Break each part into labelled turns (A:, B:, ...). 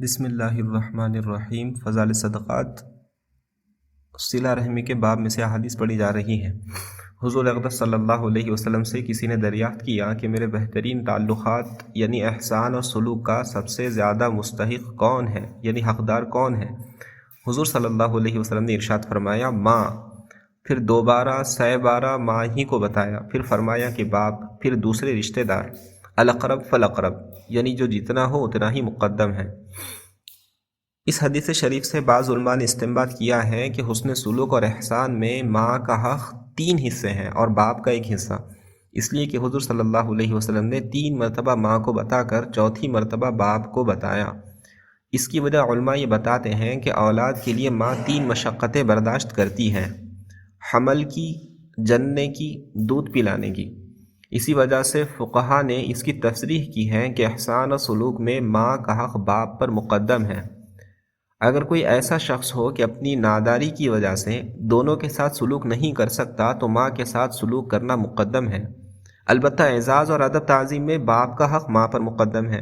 A: بسم اللہ الرحمن الرحیم۔ فضائل صدقات صلہ رحمی کے باب میں سے احادیث پڑھی جا رہی ہیں۔ حضور اقدس صلی اللہ علیہ وسلم سے کسی نے دریافت کیا کہ میرے بہترین تعلقات یعنی احسان اور سلوک کا سب سے زیادہ مستحق کون ہے، یعنی حقدار کون ہے؟ حضور صلی اللہ علیہ وسلم نے ارشاد فرمایا ماں، پھر دوبارہ سہ بارہ ماں ہی کو بتایا، پھر فرمایا کہ باپ، پھر دوسرے رشتہ دار، الاقرب فالاقرب، یعنی جو جتنا ہو اتنا ہی مقدم ہے۔ اس حدیث شریف سے بعض علماء نے استنباط کیا ہے کہ حسن سلوک اور احسان میں ماں کا حق 3 حصے ہیں اور باپ کا 1 حصہ، اس لیے کہ حضور صلی اللہ علیہ وسلم نے 3 مرتبہ ماں کو بتا کر چوتھی مرتبہ باپ کو بتایا۔ اس کی وجہ علماء یہ بتاتے ہیں کہ اولاد کے لیے ماں 3 مشقتیں برداشت کرتی ہے، حمل کی، جننے کی، دودھ پلانے کی۔ اسی وجہ سے فقہا نے اس کی تصریح کی ہے کہ احسان اور سلوک میں ماں کا حق باپ پر مقدم ہے۔ اگر کوئی ایسا شخص ہو کہ اپنی ناداری کی وجہ سے دونوں کے ساتھ سلوک نہیں کر سکتا تو ماں کے ساتھ سلوک کرنا مقدم ہے۔ البتہ اعزاز اور ادب تعظیم میں باپ کا حق ماں پر مقدم ہے،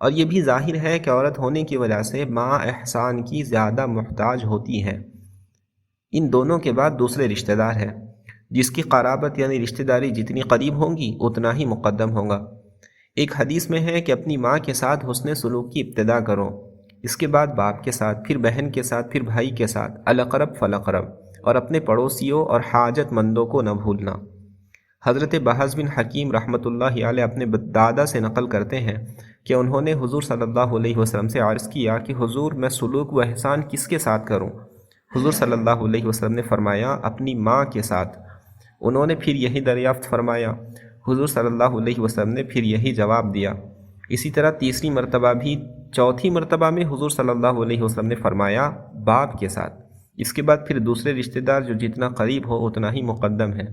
A: اور یہ بھی ظاہر ہے کہ عورت ہونے کی وجہ سے ماں احسان کی زیادہ محتاج ہوتی ہے۔ ان دونوں کے بعد دوسرے رشتہ دار ہے، جس کی قرابت یعنی رشتہ داری جتنی قریب ہوں گی اتنا ہی مقدم ہوگا۔ ایک حدیث میں ہے کہ اپنی ماں کے ساتھ حسن سلوک کی ابتدا کرو، اس کے بعد باپ کے ساتھ، پھر بہن کے ساتھ، پھر بھائی کے ساتھ، الاقرب فالاقرب، اور اپنے پڑوسیوں اور حاجت مندوں کو نہ بھولنا۔ حضرت بہز بن حکیم رحمۃ اللہ علیہ اپنے دادا سے نقل کرتے ہیں کہ انہوں نے حضور صلی اللہ علیہ وسلم سے عرض کیا کہ حضور میں سلوک و احسان کس کے ساتھ کروں؟ حضور صلی اللہ علیہ وسلم نے فرمایا اپنی ماں کے ساتھ۔ انہوں نے پھر یہی دریافت فرمایا، حضور صلی اللہ علیہ وسلم نے پھر یہی جواب دیا۔ اسی طرح تیسری مرتبہ بھی، چوتھی مرتبہ میں حضور صلی اللہ علیہ وسلم نے فرمایا باپ کے ساتھ۔ اس کے بعد پھر دوسرے رشتہ دار جو جتنا قریب ہو اتنا ہی مقدم ہے۔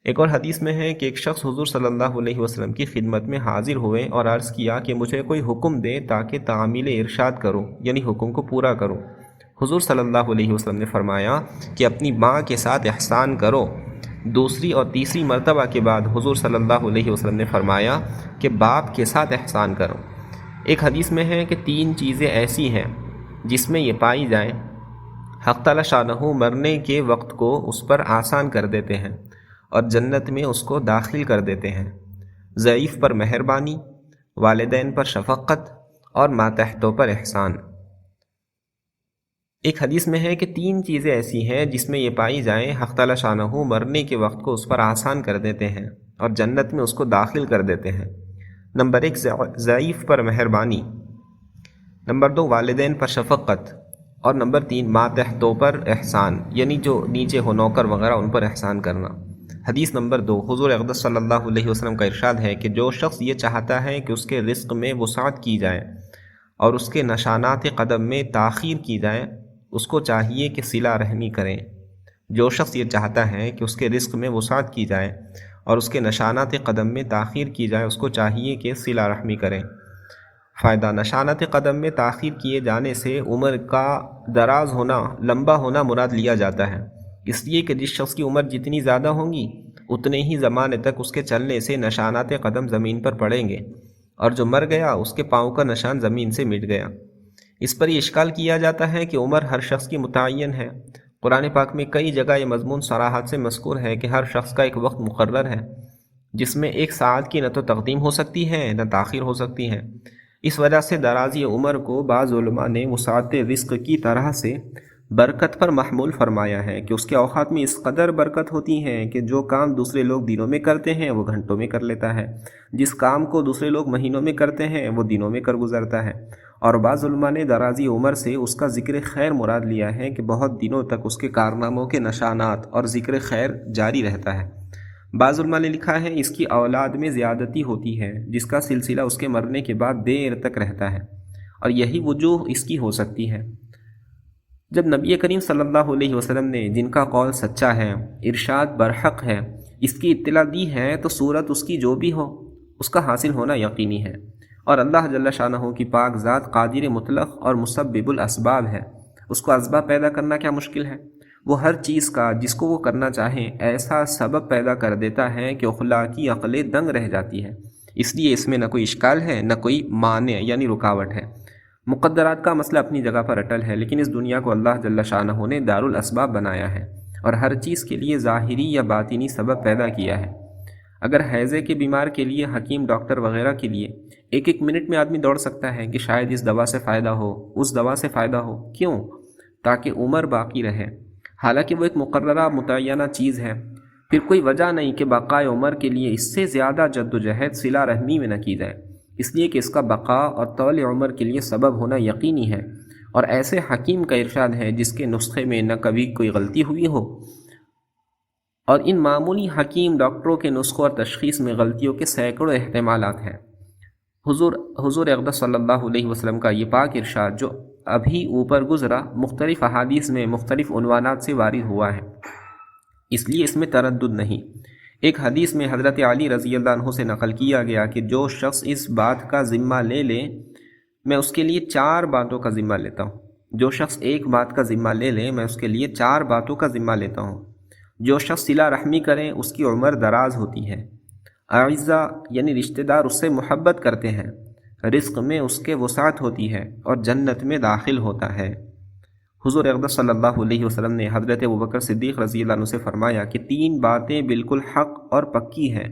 A: ایک اور حدیث میں ہے کہ ایک شخص حضور صلی اللہ علیہ وسلم کی خدمت میں حاضر ہوئے اور عرض کیا کہ مجھے کوئی حکم دے تاکہ تعمیل ارشاد کروں، یعنی حکم کو پورا کروں۔ حضور صلی اللہ علیہ وسلم نے فرمایا کہ اپنی ماں کے ساتھ احسان کرو۔ دوسری اور تیسری مرتبہ کے بعد حضور صلی اللہ علیہ وسلم نے فرمایا کہ باپ کے ساتھ احسان کرو۔ ایک حدیث میں ہے کہ 3 چیزیں ایسی ہیں جس میں یہ پائی جائیں حق تعالی شانہ مرنے کے وقت کو اس پر آسان کر دیتے ہیں اور جنت میں اس کو داخل کر دیتے ہیں: ضعیف پر مہربانی، والدین پر شفقت، اور ماتحتوں پر احسان۔ ایک حدیث میں ہے کہ 3 چیزیں ایسی ہیں جس میں یہ پائی جائیں حق تعالی شانہ مرنے کے وقت کو اس پر آسان کر دیتے ہیں اور جنت میں اس کو داخل کر دیتے ہیں۔ نمبر 1 ضعیف پر مہربانی، نمبر 2 والدین پر شفقت، اور نمبر 3 ماتحتوں پر احسان، یعنی جو نیچے ہو نوکر وغیرہ ان پر احسان کرنا۔ حدیث نمبر 2، حضور اقدس صلی اللہ علیہ وسلم کا ارشاد ہے کہ جو شخص یہ چاہتا ہے کہ اس کے رزق میں وسعت کی جائے اور اس کے نشانات قدم میں تاخیر کی جائے، اس کو چاہیے کہ صلہ رحمی کریں۔ جو شخص یہ چاہتا ہے کہ اس کے رزق میں وسعت کی جائے اور اس کے نشانات قدم میں تاخیر کی جائے، اس کو چاہیے کہ صلہ رحمی کریں۔ فائدہ: نشانات قدم میں تاخیر کیے جانے سے عمر کا دراز ہونا، لمبا ہونا مراد لیا جاتا ہے، اس لیے کہ جس شخص کی عمر جتنی زیادہ ہوگی اتنے ہی زمانے تک اس کے چلنے سے نشانات قدم زمین پر پڑیں گے، اور جو مر گیا اس کے پاؤں کا نشان زمین سے مٹ گیا۔ اس پر یہ اشکال کیا جاتا ہے کہ عمر ہر شخص کی متعین ہے۔ قرآن پاک میں کئی جگہ یہ مضمون صراحت سے مذکور ہے کہ ہر شخص کا ایک وقت مقرر ہے جس میں 1 ساعت کی نہ تو تقدیم ہو سکتی ہے نہ تاخیر ہو سکتی ہے۔ اس وجہ سے درازی عمر کو بعض علماء نے وسعت رزق کی طرح سے برکت پر محمول فرمایا ہے کہ اس کے اوقات میں اس قدر برکت ہوتی ہے کہ جو کام دوسرے لوگ دنوں میں کرتے ہیں وہ گھنٹوں میں کر لیتا ہے، جس کام کو دوسرے لوگ مہینوں میں کرتے ہیں وہ دنوں میں کر گزرتا ہے۔ اور بعض علماء نے درازی عمر سے اس کا ذکر خیر مراد لیا ہے کہ بہت دنوں تک اس کے کارناموں کے نشانات اور ذکر خیر جاری رہتا ہے۔ بعض علماء نے لکھا ہے اس کی اولاد میں زیادتی ہوتی ہے جس کا سلسلہ اس کے مرنے کے بعد دیر تک رہتا ہے، اور یہی وجوہ اس کی ہو سکتی ہے۔ جب نبی کریم صلی اللہ علیہ وسلم نے، جن کا قول سچا ہے، ارشاد برحق ہے، اس کی اطلاع دی ہے تو صورت اس کی جو بھی ہو اس کا حاصل ہونا یقینی ہے، اور اللہ جل شانہ کی پاک ذات قادر مطلق اور مسبب الاسباب ہے۔ اس کو اسباب پیدا کرنا کیا مشکل ہے؟ وہ ہر چیز کا جس کو وہ کرنا چاہیں ایسا سبب پیدا کر دیتا ہے کہ اخلاقی عقلیں دنگ رہ جاتی ہے۔ اس لیے اس میں نہ کوئی اشکال ہے نہ کوئی مانع یعنی رکاوٹ ہے۔ مقدرات کا مسئلہ اپنی جگہ پر اٹل ہے، لیکن اس دنیا کو اللہ جل شانہ نے دار الاسباب بنایا ہے اور ہر چیز کے لیے ظاہری یا باطنی سبب پیدا کیا ہے۔ اگر ہیضے کے بیمار کے لیے حکیم ڈاکٹر وغیرہ کے لیے ایک ایک منٹ میں آدمی دوڑ سکتا ہے کہ شاید اس دوا سے فائدہ ہو، اس دوا سے فائدہ ہو، کیوں؟ تاکہ عمر باقی رہے، حالانکہ وہ ایک مقررہ متعینہ چیز ہے۔ پھر کوئی وجہ نہیں کہ بقائے عمر کے لیے اس سے زیادہ جد و جہد صلہ رحمی میں نہ کی جائے، اس لیے کہ اس کا بقا اور طول عمر کے لیے سبب ہونا یقینی ہے، اور ایسے حکیم کا ارشاد ہے جس کے نسخے میں نہ کبھی کوئی غلطی ہوئی ہو، اور ان معمولی حکیم ڈاکٹروں کے نسخوں اور تشخیص میں غلطیوں کے سینکڑوں احتمالات ہیں۔ حضور اقدس صلی اللہ علیہ وسلم کا یہ پاک ارشاد جو ابھی اوپر گزرا مختلف احادیث میں مختلف عنوانات سے وارد ہوا ہے، اس لیے اس میں تردد نہیں۔ ایک حدیث میں حضرت علی رضی اللہ عنہ سے نقل کیا گیا کہ جو شخص اس بات کا ذمہ لے لے، میں اس کے لیے 4 باتوں کا ذمہ لیتا ہوں۔ جو شخص ایک بات کا ذمہ لے لے، میں اس کے لیے 4 باتوں کا ذمہ لیتا ہوں۔ جو شخص صلہ رحمی کرے اس کی عمر دراز ہوتی ہے، اعزہ یعنی رشتہ دار اس سے محبت کرتے ہیں، رزق میں اس کے وسعت ہوتی ہے اور جنت میں داخل ہوتا ہے۔ حضور اقدس صلی اللہ علیہ وسلم نے حضرت ابوبکر صدیق رضی اللہ عنہ سے فرمایا کہ 3 باتیں بالکل حق اور پکی ہیں۔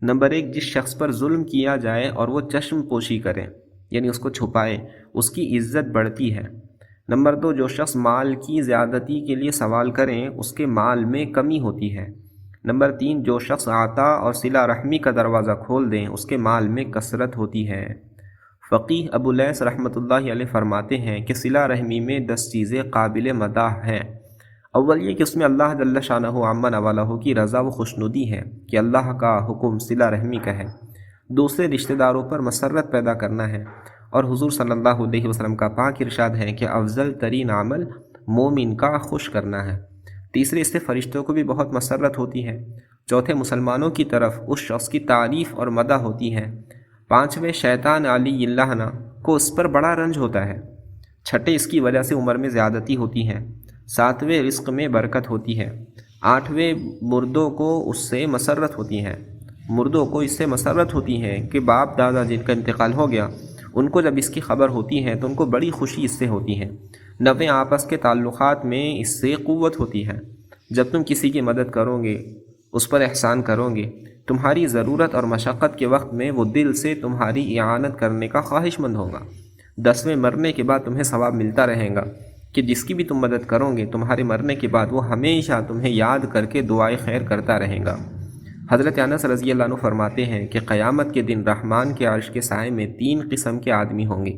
A: نمبر 1، جس شخص پر ظلم کیا جائے اور وہ چشم پوشی کرے، یعنی اس کو چھپائے، اس کی عزت بڑھتی ہے۔ نمبر 2، جو شخص مال کی زیادتی کے لیے سوال کریں اس کے مال میں کمی ہوتی ہے۔ نمبر 3، جو شخص عطا اور صلہ رحمی کا دروازہ کھول دیں اس کے مال میں کثرت ہوتی ہے۔ فقیہ ابو لیث رحمۃ اللہ علیہ فرماتے ہیں کہ صلہ رحمی میں 10 چیزیں قابل مداح ہیں۔ اول یہ کہ اس میں اللہ جل شانہ عما نوالہ کی رضا و خوشنودی ہے کہ اللہ کا حکم صلہ رحمی کا ہے۔ دوسرے، رشتہ داروں پر مسرت پیدا کرنا ہے، اور حضور صلی اللہ علیہ وسلم کا پاک ارشاد ہے کہ افضل ترین عمل مومن کا خوش کرنا ہے۔ تیسرے، اس سے فرشتوں کو بھی بہت مسرت ہوتی ہے۔ چوتھے، مسلمانوں کی طرف اس شخص کی تعریف اور مدح ہوتی ہے۔ پانچویں، شیطان علی اللعنہ کو اس پر بڑا رنج ہوتا ہے۔ چھٹے، اس کی وجہ سے عمر میں زیادتی ہوتی ہے۔ ساتویں، رزق میں برکت ہوتی ہے۔ آٹھویں، مردوں کو اس سے مسرت ہوتی ہے۔ مردوں کو اس سے مسرت ہوتی ہے کہ باپ دادا جن کا انتقال ہو گیا، ان کو جب اس کی خبر ہوتی ہے تو ان کو بڑی خوشی اس سے ہوتی ہے۔ نویں، آپس کے تعلقات میں اس سے قوت ہوتی ہے۔ جب تم کسی کی مدد کرو گے، اس پر احسان کرو گے، تمہاری ضرورت اور مشقت کے وقت میں وہ دل سے تمہاری اعانت کرنے کا خواہش مند ہوگا۔ 10ویں، مرنے کے بعد تمہیں ثواب ملتا رہے گا کہ جس کی بھی تم مدد کرو گے تمہارے مرنے کے بعد وہ ہمیشہ تمہیں یاد کر کے دعائے خیر کرتا رہے گا۔ حضرت انس رضی اللہ عنہ فرماتے ہیں کہ قیامت کے دن رحمان کے عرش کے سائے میں 3 قسم کے آدمی ہوں گے۔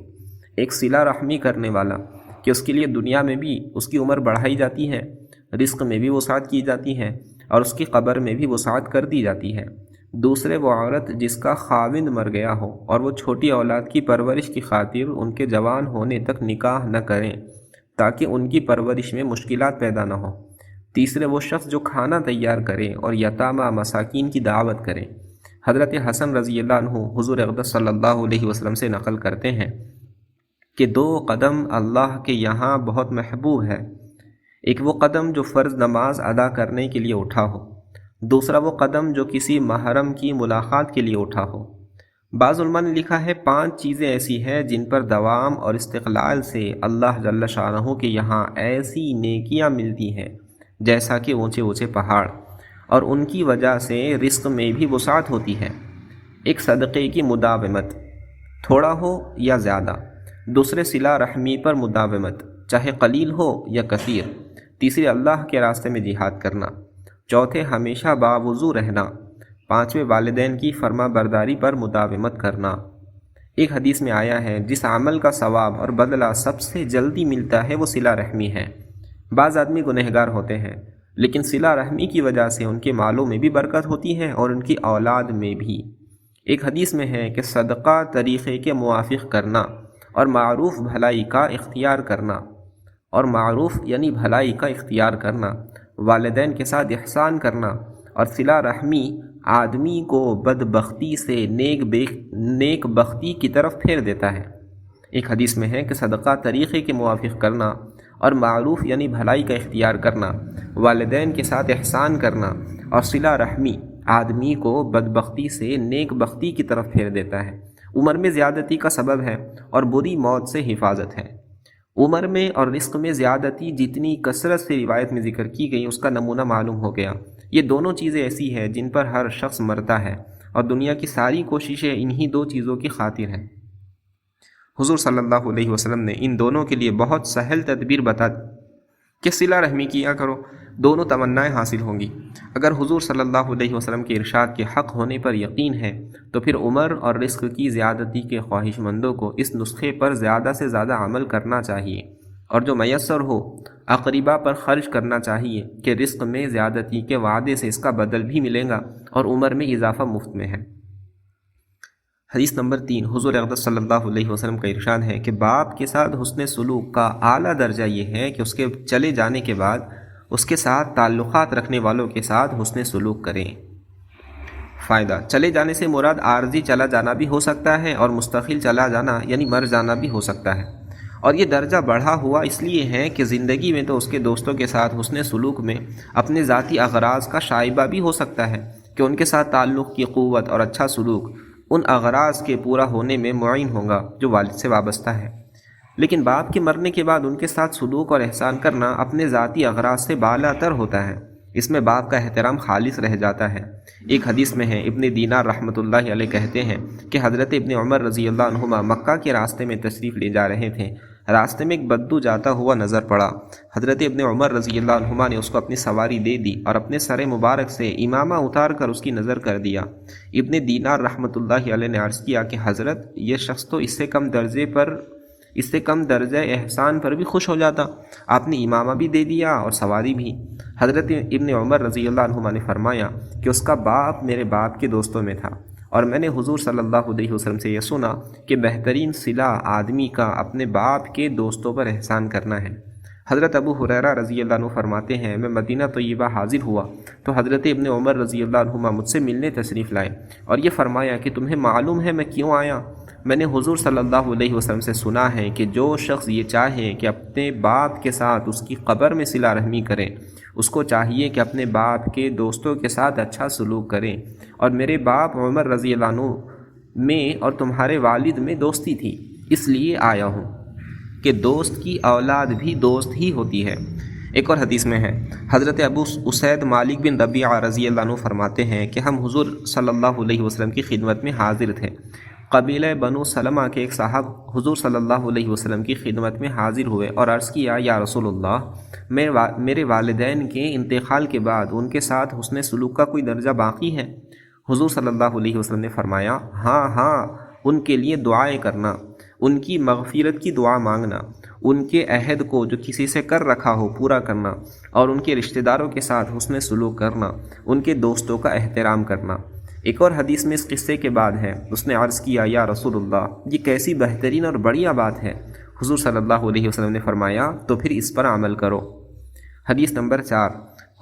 A: ایک صلہ رحمی کرنے والا کہ اس کے لیے دنیا میں بھی اس کی عمر بڑھائی جاتی ہے، رزق میں بھی وسعت کی جاتی ہے اور اس کی قبر میں بھی وسعت کر دی جاتی ہے۔ دوسرے، وہ عورت جس کا خاوند مر گیا ہو اور وہ چھوٹی اولاد کی پرورش کی خاطر ان کے جوان ہونے تک نکاح نہ کریں تاکہ ان کی پرورش میں مشکلات پیدا نہ ہوں۔ تیسرے، وہ شخص جو کھانا تیار کرے اور یتامہ مساکین کی دعوت کرے۔ حضرت حسن رضی اللہ عنہ حضور اقدس صلی اللہ علیہ وسلم سے نقل کرتے ہیں کہ 2 قدم اللہ کے یہاں بہت محبوب ہے۔ ایک وہ قدم جو فرض نماز ادا کرنے کے لیے اٹھا ہو، دوسرا وہ قدم جو کسی محرم کی ملاقات کے لیے اٹھا ہو۔ بعض علماء نے لکھا ہے 5 چیزیں ایسی ہیں جن پر دوام اور استقلال سے اللہ جل شانہ کے یہاں ایسی نیکیاں ملتی ہیں جیسا کہ اونچے اونچے پہاڑ، اور ان کی وجہ سے رزق میں بھی وسعت ہوتی ہے۔ ایک، صدقے کی مداومت، تھوڑا ہو یا زیادہ۔ دوسرے، صلہ رحمی پر مداومت، چاہے قلیل ہو یا کثیر۔ تیسرے، اللہ کے راستے میں جہاد کرنا۔ چوتھے، ہمیشہ باوضو رہنا۔ پانچویں، والدین کی فرما برداری پر مداومت کرنا۔ ایک حدیث میں آیا ہے جس عمل کا ثواب اور بدلہ سب سے جلدی ملتا ہے وہ صلہ رحمی ہے۔ بعض آدمی گنہگار ہوتے ہیں لیکن صلہ رحمی کی وجہ سے ان کے مالوں میں بھی برکت ہوتی ہے اور ان کی اولاد میں بھی۔ ایک حدیث میں ہے کہ صدقہ طریقے کے موافق کرنا اور معروف بھلائی کا اختیار کرنا، اور معروف یعنی بھلائی کا اختیار کرنا، والدین کے ساتھ احسان کرنا اور صلہ رحمی آدمی کو بدبختی سے نیک بختی کی طرف پھیر دیتا ہے۔ ایک حدیث میں ہے کہ صدقہ طریقے کے موافق کرنا اور معروف یعنی بھلائی کا اختیار کرنا، والدین کے ساتھ احسان کرنا اور صلہ رحمی آدمی کو بدبختی سے نیک بختی کی طرف پھیر دیتا ہے۔ عمر میں زیادتی کا سبب ہے اور بری موت سے حفاظت ہے۔ عمر میں اور رزق میں زیادتی جتنی کثرت سے روایت میں ذکر کی گئی اس کا نمونہ معلوم ہو گیا۔ یہ دونوں چیزیں ایسی ہیں جن پر ہر شخص مرتا ہے اور دنیا کی ساری کوششیں انہی دو چیزوں کی خاطر ہیں۔ حضور صلی اللہ علیہ وسلم نے ان دونوں کے لیے بہت سہل تدبیر بتا کہ صلہ رحمی کیا کرو، دونوں تمنائیں حاصل ہوں گی۔ اگر حضور صلی اللہ علیہ وسلم کے ارشاد کے حق ہونے پر یقین ہے تو پھر عمر اور رزق کی زیادتی کے خواہش مندوں کو اس نسخے پر زیادہ سے زیادہ عمل کرنا چاہیے، اور جو میسر ہو اقربا پر خرچ کرنا چاہیے کہ رزق میں زیادتی کے وعدے سے اس کا بدل بھی ملے گا اور عمر میں اضافہ مفت میں ہے۔ حدیث نمبر 3، حضور اقدس صلی اللہ علیہ وسلم کا ارشاد ہے کہ باپ کے ساتھ حسن سلوک کا اعلیٰ درجہ یہ ہے کہ اس کے چلے جانے کے بعد اس کے ساتھ تعلقات رکھنے والوں کے ساتھ حسن سلوک کریں۔ فائدہ، چلے جانے سے مراد عارضی چلا جانا بھی ہو سکتا ہے اور مستقل چلا جانا یعنی مر جانا بھی ہو سکتا ہے، اور یہ درجہ بڑھا ہوا اس لیے ہے کہ زندگی میں تو اس کے دوستوں کے ساتھ حسن سلوک میں اپنے ذاتی اغراض کا شائبہ بھی ہو سکتا ہے کہ ان کے ساتھ تعلق کی قوت اور اچھا سلوک ان اغراض کے پورا ہونے میں معین ہوگا جو والد سے وابستہ ہے، لیکن باپ کے مرنے کے بعد ان کے ساتھ سلوک اور احسان کرنا اپنے ذاتی اغراض سے بالا تر ہوتا ہے، اس میں باپ کا احترام خالص رہ جاتا ہے۔ ایک حدیث میں ہے، ابن دینار رحمۃ اللہ علیہ کہتے ہیں کہ حضرت ابن عمر رضی اللہ عنہما مکہ کے راستے میں تشریف لے جا رہے تھے، راستے میں ایک بدو جاتا ہوا نظر پڑا۔ حضرت ابن عمر رضی اللہ عنہما نے اس کو اپنی سواری دے دی اور اپنے سر مبارک سے امامہ اتار کر اس کی نظر کر دیا۔ ابن دینار رحمۃ اللہ علیہ نے عرض کیا کہ حضرت، یہ شخص تو اس سے کم درجہ احسان پر بھی خوش ہو جاتا، آپ نے امامہ بھی دے دیا اور سواری بھی۔ حضرت ابن عمر رضی اللہ عنہما نے فرمایا کہ اس کا باپ میرے باپ کے دوستوں میں تھا، اور میں نے حضور صلی اللہ علیہ وسلم سے یہ سنا کہ بہترین صلہ آدمی کا اپنے باپ کے دوستوں پر احسان کرنا ہے۔ حضرت ابو ہریرہ رضی اللہ عنہ فرماتے ہیں، میں مدینہ طیبہ حاضر ہوا تو حضرت ابن عمر رضی اللہ عنہما مجھ سے ملنے تشریف لائے اور یہ فرمایا کہ تمہیں معلوم ہے میں کیوں آیا؟ میں نے حضور صلی اللہ علیہ وسلم سے سنا ہے کہ جو شخص یہ چاہے کہ اپنے باپ کے ساتھ اس کی قبر میں صلہ رحمی کرے، اس کو چاہیے کہ اپنے باپ کے دوستوں کے ساتھ اچھا سلوک کریں، اور میرے باپ عمر رضی اللہ عنہ میں اور تمہارے والد میں دوستی تھی، اس لیے آیا ہوں کہ دوست کی اولاد بھی دوست ہی ہوتی ہے۔ ایک اور حدیث میں ہے، حضرت ابو اسید مالک بن ربیعہ رضی اللہ عنہ فرماتے ہیں کہ ہم حضور صلی اللہ علیہ وسلم کی خدمت میں حاضر تھے۔ قبیلہ بنو سلمہ کے ایک صاحب حضور صلی اللہ علیہ وسلم کی خدمت میں حاضر ہوئے اور عرض کیا، یا رسول اللہ، میرے والدین کے انتقال کے بعد ان کے ساتھ حسن سلوک کا کوئی درجہ باقی ہے؟ حضور صلی اللہ علیہ وسلم نے فرمایا، ہاں، ان کے لیے دعائیں کرنا، ان کی مغفرت کی دعا مانگنا، ان کے عہد کو جو کسی سے کر رکھا ہو پورا کرنا، اور ان کے رشتہ داروں کے ساتھ حسن سلوک کرنا، ان کے دوستوں کا احترام کرنا۔ ایک اور حدیث میں اس قصے کے بعد ہے، اس نے عرض کیا، یا رسول اللہ، یہ کیسی بہترین اور بڑھیا بات ہے؟ حضور صلی اللہ علیہ وسلم نے فرمایا، تو پھر اس پر عمل کرو۔ حدیث نمبر 4،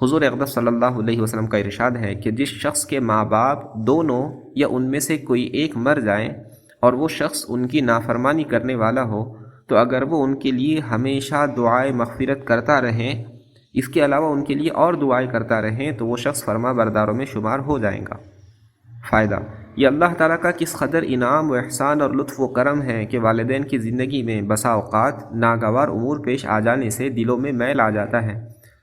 A: حضور اقدس صلی اللہ علیہ وسلم کا ارشاد ہے کہ جس شخص کے ماں باپ دونوں یا ان میں سے کوئی ایک مر جائیں اور وہ شخص ان کی نافرمانی کرنے والا ہو تو اگر وہ ان کے لیے ہمیشہ دعائے مغفرت کرتا رہے، اس کے علاوہ ان کے لیے اور دعائیں کرتا رہیں تو وہ شخص فرما برداروں میں شمار ہو جائے گا۔ فائدہ، یہ اللہ تعالیٰ کا کس قدر انعام و احسان اور لطف و کرم ہے کہ والدین کی زندگی میں بسا اوقات ناگوار امور پیش آ جانے سے دلوں میں میل آ جاتا ہے،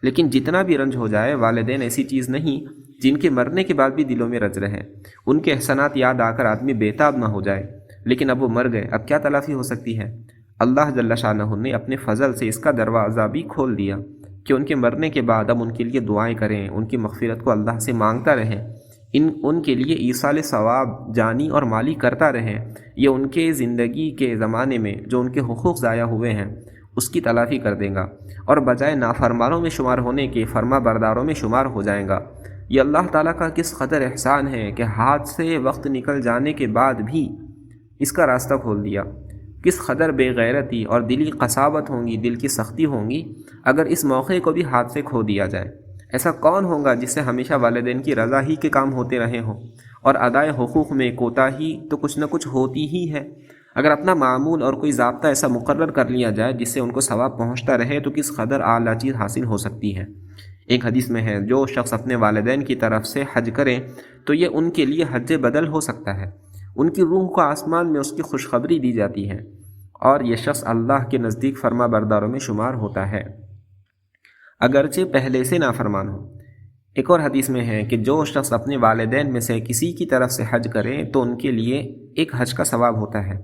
A: لیکن جتنا بھی رنج ہو جائے، والدین ایسی چیز نہیں جن کے مرنے کے بعد بھی دلوں میں رنج رہے۔ ان کے احسانات یاد آ کر آدمی بےتاب نہ ہو جائے، لیکن اب وہ مر گئے، اب کیا تلافی ہو سکتی ہے؟ اللہ جل شانہ نے اپنے فضل سے اس کا دروازہ بھی کھول دیا کہ ان کے مرنے کے بعد اب ان کے لیے دعائیں کریں، ان کی مغفرت کو اللہ سے مانگتا رہیں، ان کے لیے ایصال ثواب جانی اور مالی کرتا رہیں، یہ ان کے زندگی کے زمانے میں جو ان کے حقوق ضائع ہوئے ہیں اس کی تلافی کر دے گا، اور بجائے نافرمانوں میں شمار ہونے کے فرما برداروں میں شمار ہو جائیں گا۔ یہ اللہ تعالیٰ کا کس قدر احسان ہے کہ ہاتھ سے وقت نکل جانے کے بعد بھی اس کا راستہ کھول دیا۔ کس قدر بے غیرتی اور دلی قساوت ہوں گی، دل کی سختی ہوں گی اگر اس موقع کو بھی ہاتھ سے کھو دیا جائے۔ ایسا کون ہوگا جس سے ہمیشہ والدین کی رضا ہی کے کام ہوتے رہے ہوں، اور ادائے حقوق میں کوتاہی تو کچھ نہ کچھ ہوتی ہی ہے۔ اگر اپنا معمول اور کوئی ضابطہ ایسا مقرر کر لیا جائے جس سے ان کو ثواب پہنچتا رہے تو کس قدر اعلیٰ چیز حاصل ہو سکتی ہے۔ ایک حدیث میں ہے، جو شخص اپنے والدین کی طرف سے حج کرے تو یہ ان کے لیے حج بدل ہو سکتا ہے، ان کی روح کو آسمان میں اس کی خوشخبری دی جاتی ہے، اور یہ شخص اللہ کے نزدیک فرما برداروں میں شمار ہوتا ہے اگرچہ پہلے سے نافرمان ہو۔ ایک اور حدیث میں ہے کہ جو شخص اپنے والدین میں سے کسی کی طرف سے حج کرے تو ان کے لیے ایک حج کا ثواب ہوتا ہے،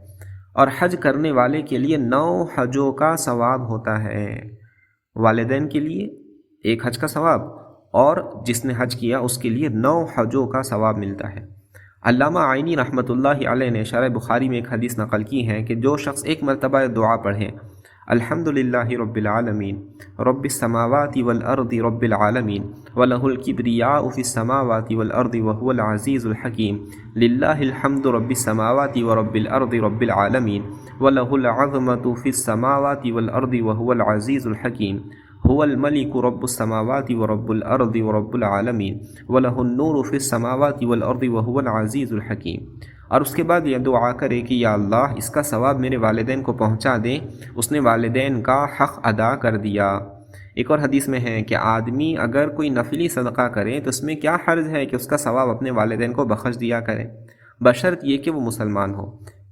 A: اور حج کرنے والے کے لیے 9 حجوں کا ثواب ہوتا ہے۔ والدین کے لیے ایک حج کا ثواب، اور جس نے حج کیا اس کے لیے 9 حجوں کا ثواب ملتا ہے۔ علامہ عینی رحمۃ اللہ علیہ نے شرح بخاری میں ایک حدیث نقل کی ہے کہ جو شخص ایک مرتبہ دعا پڑھے، الحمدللہ رب العالمین رب السماوات والارض رب العالمین وَلَهُ الْكِبْرِيَاءُ فِي السَّمَاوَاتِ وَالْأَرْضِ وَهُوَ الْعَزِيزُ الْحَكِيمُ لِلَّهِ الْحَمْدُ رَبِّ السَّمَاوَاتِ وَرَبِّ الْأَرْضِ رَبِّ الْعَالَمِينَ وَلَهُ الْعَظْمَةُ فِي السَّمَاوَاتِ وَالْأَرْضِ وَهُوَ الْعَزِيزُ الْحَكِيمُ هو الملك رب السماوات ورب الأرض ورب العالمين وله النور في السماوات والأرض وهو العزيز الحكيم۔ اور اس کے بعد یہ دعا کرے کہ یا اللہ اس کا ثواب میرے والدین کو پہنچا دے، اس نے والدین کا حق ادا کر دیا۔ ایک اور حدیث میں ہے کہ آدمی اگر کوئی نفلی صدقہ کرے تو اس میں کیا حرج ہے کہ اس کا ثواب اپنے والدین کو بخش دیا کرے، بشرط یہ کہ وہ مسلمان ہو،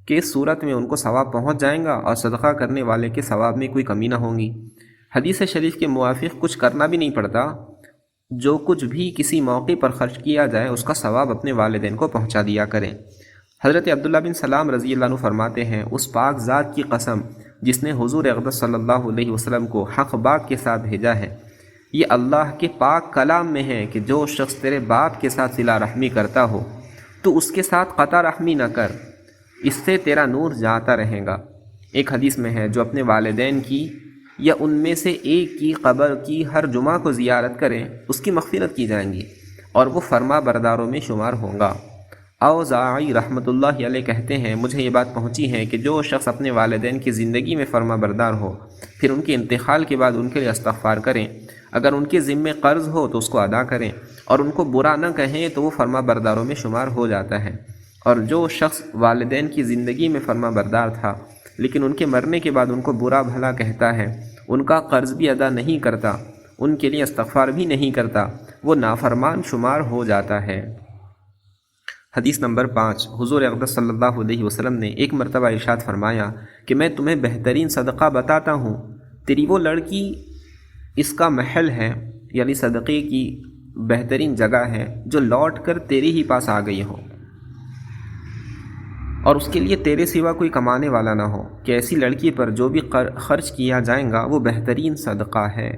A: کہ اس صورت میں ان کو ثواب پہنچ جائے گا اور صدقہ کرنے والے کے ثواب میں کوئی کمی نہ ہوگی۔ حدیث شریف کے موافق کچھ کرنا بھی نہیں پڑتا، جو کچھ بھی کسی موقع پر خرچ کیا جائے اس کا ثواب اپنے والدین کو پہنچا دیا کریں۔ حضرت عبداللہ بن سلام رضی اللہ عنہ فرماتے ہیں، اس پاک ذات کی قسم جس نے حضور اقدس صلی اللہ علیہ وسلم کو حق بات کے ساتھ بھیجا ہے، یہ اللہ کے پاک کلام میں ہے کہ جو شخص تیرے باپ کے ساتھ صلہ رحمی کرتا ہو تو اس کے ساتھ قطع رحمی نہ کر، اس سے تیرا نور جاتا رہے گا۔ ایک حدیث میں ہے جو اپنے والدین کی یا ان میں سے ایک کی قبر کی ہر جمعہ کو زیارت کریں اس کی مغفرت کی جائیں گی اور وہ فرما برداروں میں شمار ہوگا۔ اوزاعی رحمۃ اللہ علیہ کہتے ہیں، مجھے یہ بات پہنچی ہے کہ جو شخص اپنے والدین کی زندگی میں فرما بردار ہو پھر ان کے انتقال کے بعد ان کے لیے استغفار کریں، اگر ان کے ذمے قرض ہو تو اس کو ادا کریں، اور ان کو برا نہ کہیں تو وہ فرما برداروں میں شمار ہو جاتا ہے۔ اور جو شخص والدین کی زندگی میں فرما بردار تھا لیکن ان کے مرنے کے بعد ان کو برا بھلا کہتا ہے، ان کا قرض بھی ادا نہیں کرتا، ان کے لیے استغفار بھی نہیں کرتا، وہ نافرمان شمار ہو جاتا ہے۔ حدیث نمبر 5، حضور اقدس صلی اللہ علیہ وسلم نے ایک مرتبہ ارشاد فرمایا کہ میں تمہیں بہترین صدقہ بتاتا ہوں، تیری وہ لڑکی اس کا محل ہے، یعنی صدقے کی بہترین جگہ ہے، جو لوٹ کر تیرے ہی پاس آ گئی ہو اور اس کے لیے تیرے سوا کوئی کمانے والا نہ ہو، کہ ایسی لڑکی پر جو بھی خرچ کیا جائے گا وہ بہترین صدقہ ہے۔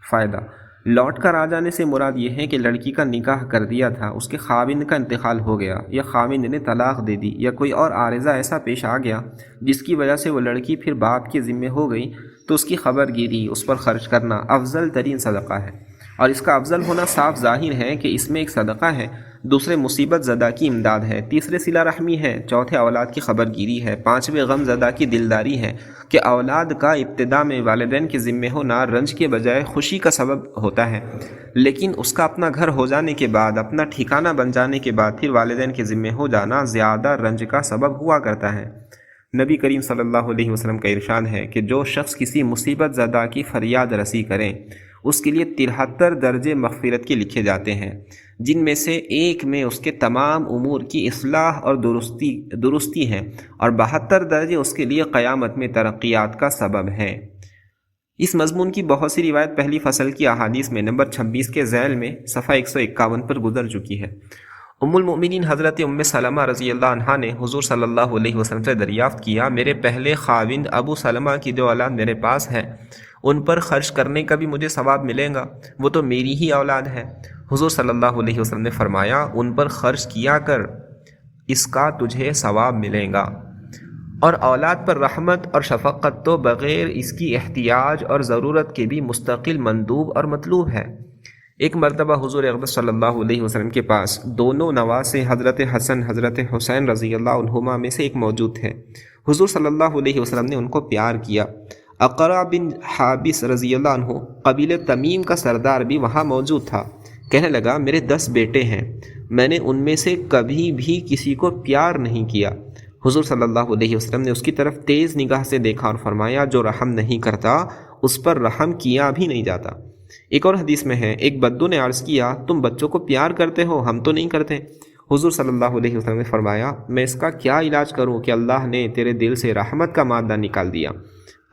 A: فائدہ، لوٹ کر آ جانے سے مراد یہ ہے کہ لڑکی کا نکاح کر دیا تھا، اس کے خاوند کا انتقال ہو گیا یا خاوند نے طلاق دے دی یا کوئی اور عارضہ ایسا پیش آ گیا جس کی وجہ سے وہ لڑکی پھر باپ کے ذمے ہو گئی، تو اس کی خبر گیری، اس پر خرچ کرنا افضل ترین صدقہ ہے۔ اور اس کا افضل ہونا صاف ظاہر ہے کہ اس میں ایک صدقہ ہے، دوسرے مصیبت زدہ کی امداد ہے، تیسرے صلہ رحمی ہے، چوتھے اولاد کی خبر گیری ہے، پانچویں غم زدہ کی دلداری ہے کہ اولاد کا ابتدا میں والدین کے ذمے ہونا رنج کے بجائے خوشی کا سبب ہوتا ہے، لیکن اس کا اپنا گھر ہو جانے کے بعد، اپنا ٹھکانہ بن جانے کے بعد پھر والدین کے ذمے ہو جانا زیادہ رنج کا سبب ہوا کرتا ہے۔ نبی کریم صلی اللہ علیہ وسلم کا ارشاد ہے کہ جو شخص کسی مصیبت زدہ کی فریاد رسی کرے اس کے لیے 73 درجے مغفرت کے لکھے جاتے ہیں، جن میں سے ایک میں اس کے تمام امور کی اصلاح اور درستی ہے، اور 72 درجے اس کے لیے قیامت میں ترقیات کا سبب ہے۔ اس مضمون کی بہت سی روایت پہلی فصل کی احادیث میں نمبر 26 کے ذیل میں صفحہ 151 پر گزر چکی ہے۔ ام المؤمنین حضرت ام سلمہ رضی اللہ عنہا نے حضور صلی اللہ علیہ وسلم سے دریافت کیا، میرے پہلے خاوند ابو سلمہ کی جو اولاد میرے پاس ہے ان پر خرچ کرنے کا بھی مجھے ثواب ملے گا؟ وہ تو میری ہی اولاد ہے۔ حضور صلی اللہ علیہ وسلم نے فرمایا، ان پر خرچ کیا کر، اس کا تجھے ثواب ملے گا۔ اور اولاد پر رحمت اور شفقت تو بغیر اس کی احتیاج اور ضرورت کے بھی مستقل مندوب اور مطلوب ہے۔ ایک مرتبہ حضور اقدس صلی اللہ علیہ وسلم کے پاس دونوں نواسے حضرت حسن حضرت حسین رضی اللہ عنہما میں سے ایک موجود تھے۔ حضور صلی اللہ علیہ وسلم نے ان کو پیار کیا۔ اقرع بن حابس رضی اللہ عنہ قبیلہ تمیم کا سردار بھی وہاں موجود تھا۔ کہنے لگا، میرے 10 بیٹے ہیں، میں نے ان میں سے کبھی بھی کسی کو پیار نہیں کیا۔ حضور صلی اللہ علیہ وسلم نے اس کی طرف تیز نگاہ سے دیکھا اور فرمایا، جو رحم نہیں کرتا اس پر رحم کیا بھی نہیں جاتا۔ ایک اور حدیث میں ہے، ایک بدو نے عرض کیا، تم بچوں کو پیار کرتے ہو، ہم تو نہیں کرتے۔ حضور صلی اللہ علیہ وسلم نے فرمایا میں اس کا کیا علاج کروں کہ اللہ نے تیرے دل سے رحمت کا مادہ نکال دیا۔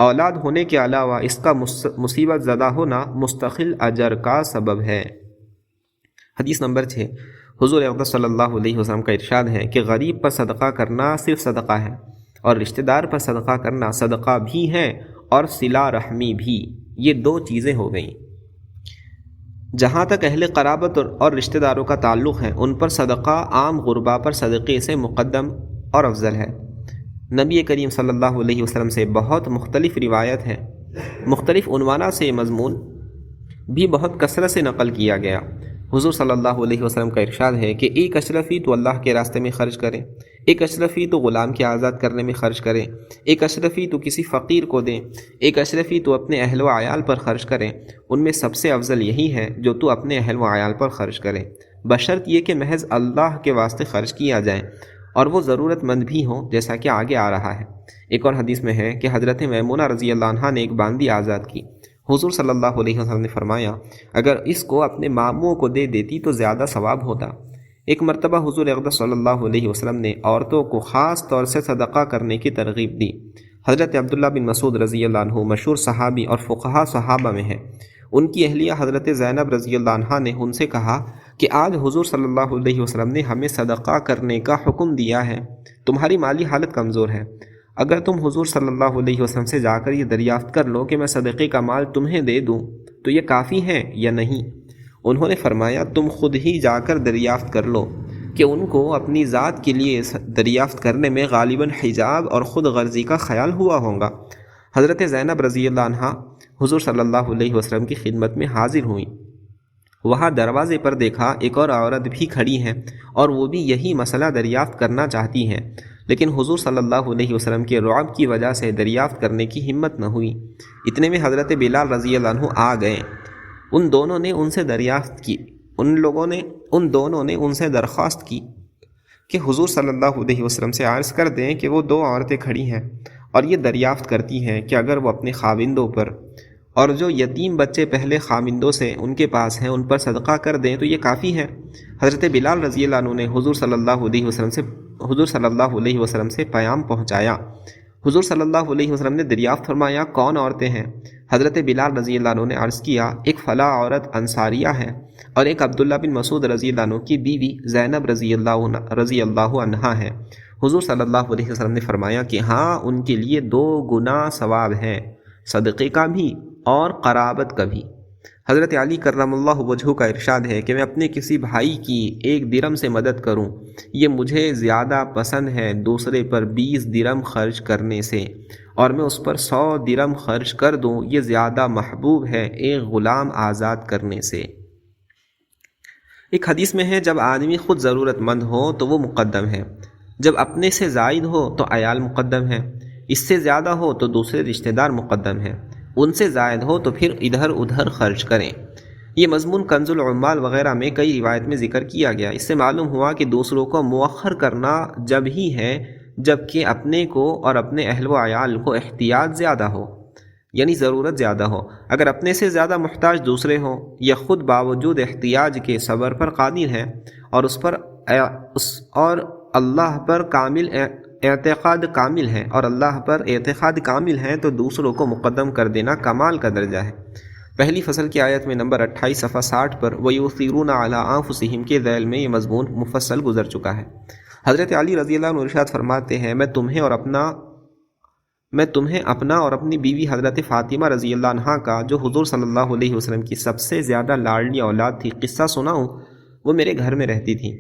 A: اولاد ہونے کے علاوہ اس کا مصیبت زدہ ہونا مستقل اجر کا سبب ہے۔ حدیث نمبر 6، حضور اقدس صلی اللہ علیہ وسلم کا ارشاد ہے کہ غریب پر صدقہ کرنا صرف صدقہ ہے، اور رشتہ دار پر صدقہ کرنا صدقہ بھی ہے اور صلہ رحمی بھی۔ یہ دو چیزیں ہو گئیں۔ جہاں تک اہل قرابت اور رشتہ داروں کا تعلق ہے، ان پر صدقہ عام غربا پر صدقے سے مقدم اور افضل ہے۔ نبی کریم صلی اللہ علیہ وسلم سے بہت مختلف روایت ہے، مختلف عنوانات سے مضمون بھی بہت کثرت سے نقل کیا گیا۔ حضور صلی اللہ علیہ وسلم کا ارشاد ہے کہ ایک اشرفی تو اللہ کے راستے میں خرچ کریں، ایک اشرفی تو غلام کے آزاد کرنے میں خرچ کریں، ایک اشرفی تو کسی فقیر کو دیں، ایک اشرفی تو اپنے اہل و عیال پر خرچ کریں۔ ان میں سب سے افضل یہی ہے جو تو اپنے اہل و عیال پر خرچ کریں، بشرط یہ کہ محض اللہ کے واسطے خرچ کیا جائے اور وہ ضرورت مند بھی ہوں، جیسا کہ آگے آ رہا ہے۔ ایک اور حدیث میں ہے کہ حضرت میمونہ رضی اللہ عنہا نے ایک باندی آزاد کی۔ حضور صلی اللہ علیہ وسلم نے فرمایا اگر اس کو اپنے ماموں کو دے دیتی تو زیادہ ثواب ہوتا۔ ایک مرتبہ حضور اقدس صلی اللہ علیہ وسلم نے عورتوں کو خاص طور سے صدقہ کرنے کی ترغیب دی۔ حضرت عبداللہ بن مسعود رضی اللہ عنہ مشہور صحابی اور فقہا صحابہ میں ہیں۔ ان کی اہلیہ حضرت زینب رضی اللہ عنہا نے ان سے کہا کہ آج حضور صلی اللہ علیہ وسلم نے ہمیں صدقہ کرنے کا حکم دیا ہے، تمہاری مالی حالت کمزور ہے، اگر تم حضور صلی اللہ علیہ وسلم سے جا کر یہ دریافت کر لو کہ میں صدقے کا مال تمہیں دے دوں تو یہ کافی ہے یا نہیں؟ انہوں نے فرمایا تم خود ہی جا کر دریافت کر لو، کہ ان کو اپنی ذات کے لیے دریافت کرنے میں غالباً حجاب اور خود غرضی کا خیال ہوا ہوگا۔ حضرت زینب رضی اللہ عنہا حضور صلی اللہ علیہ وسلم کی خدمت میں حاضر ہوئیں۔ وہاں دروازے پر دیکھا ایک اور عورت بھی کھڑی ہیں اور وہ بھی یہی مسئلہ دریافت کرنا چاہتی ہیں، لیکن حضور صلی اللہ علیہ وسلم کے رعب کی وجہ سے دریافت کرنے کی ہمت نہ ہوئی۔ اتنے میں حضرت بلال رضی اللہ عنہ آ گئے۔ ان دونوں نے ان سے دریافت کی، ان دونوں نے ان سے درخواست کی کہ حضور صلی اللہ علیہ وسلم سے عرض کر دیں کہ وہ دو عورتیں کھڑی ہیں اور یہ دریافت کرتی ہیں کہ اگر وہ اپنے خاوندوں پر اور جو یتیم بچے پہلے خاوندوں سے ان کے پاس ہیں ان پر صدقہ کر دیں تو یہ کافی ہے۔ حضرت بلال رضی اللہ عنہ نے حضور صلی اللہ علیہ وسلم سے پیام پہنچایا۔ حضور صلی اللہ علیہ وسلم نے دریافت فرمایا کون عورتیں ہیں؟ حضرت بلال رضی اللہ عنہ نے عرض کیا ایک فلاں عورت انصاریہ ہے اور ایک عبداللہ بن مسعود رضی اللہ عنہ کی بیوی زینب رضی اللہ عنہا ہے۔ حضور صلی اللہ علیہ وسلم نے فرمایا کہ ہاں ان کے لیے 2 گنا ثواب ہے، صدقے کا بھی اور قرابت کا بھی۔ حضرت علی کرم اللہ وجہہ کا ارشاد ہے کہ میں اپنے کسی بھائی کی 1 درم سے مدد کروں، یہ مجھے زیادہ پسند ہے دوسرے پر 20 درم خرچ کرنے سے، اور میں اس پر 100 درم خرچ کر دوں یہ زیادہ محبوب ہے ایک غلام آزاد کرنے سے۔ ایک حدیث میں ہے جب آدمی خود ضرورت مند ہو تو وہ مقدم ہے، جب اپنے سے زائد ہو تو عیال مقدم ہے، اس سے زیادہ ہو تو دوسرے رشتہ دار مقدم ہے، ان سے زائد ہو تو پھر ادھر ادھر خرچ کریں۔ یہ مضمون کنز العمال وغیرہ میں کئی روایت میں ذکر کیا گیا۔ اس سے معلوم ہوا کہ دوسروں کو مؤخر کرنا جب ہی ہے جب کہ اپنے کو اور اپنے اہل و عیال کو احتیاج زیادہ ہو، یعنی ضرورت زیادہ ہو۔ اگر اپنے سے زیادہ محتاج دوسرے ہوں یا خود باوجود احتیاج کے صبر پر قادر ہیں اور اللہ پر اعتقاد کامل ہے تو دوسروں کو مقدم کر دینا کمال کا درجہ ہے۔ پہلی فصل کی آیت میں نمبر 28 صفحہ 60 پر وَيُؤْثِرُونَ عَلَىٰ أَنفُسِهِمْ کے ذیل میں یہ مضمون مفصل گزر چکا ہے۔ حضرت علی رضی اللہ عنہ ارشاد فرماتے ہیں میں تمہیں اپنا اور اپنی بیوی حضرت فاطمہ رضی اللہ عنہا کا جو حضور صلی اللہ علیہ وسلم کی سب سے زیادہ لاڈلی اولاد تھی قصہ سناؤں۔ وہ میرے گھر میں رہتی تھی،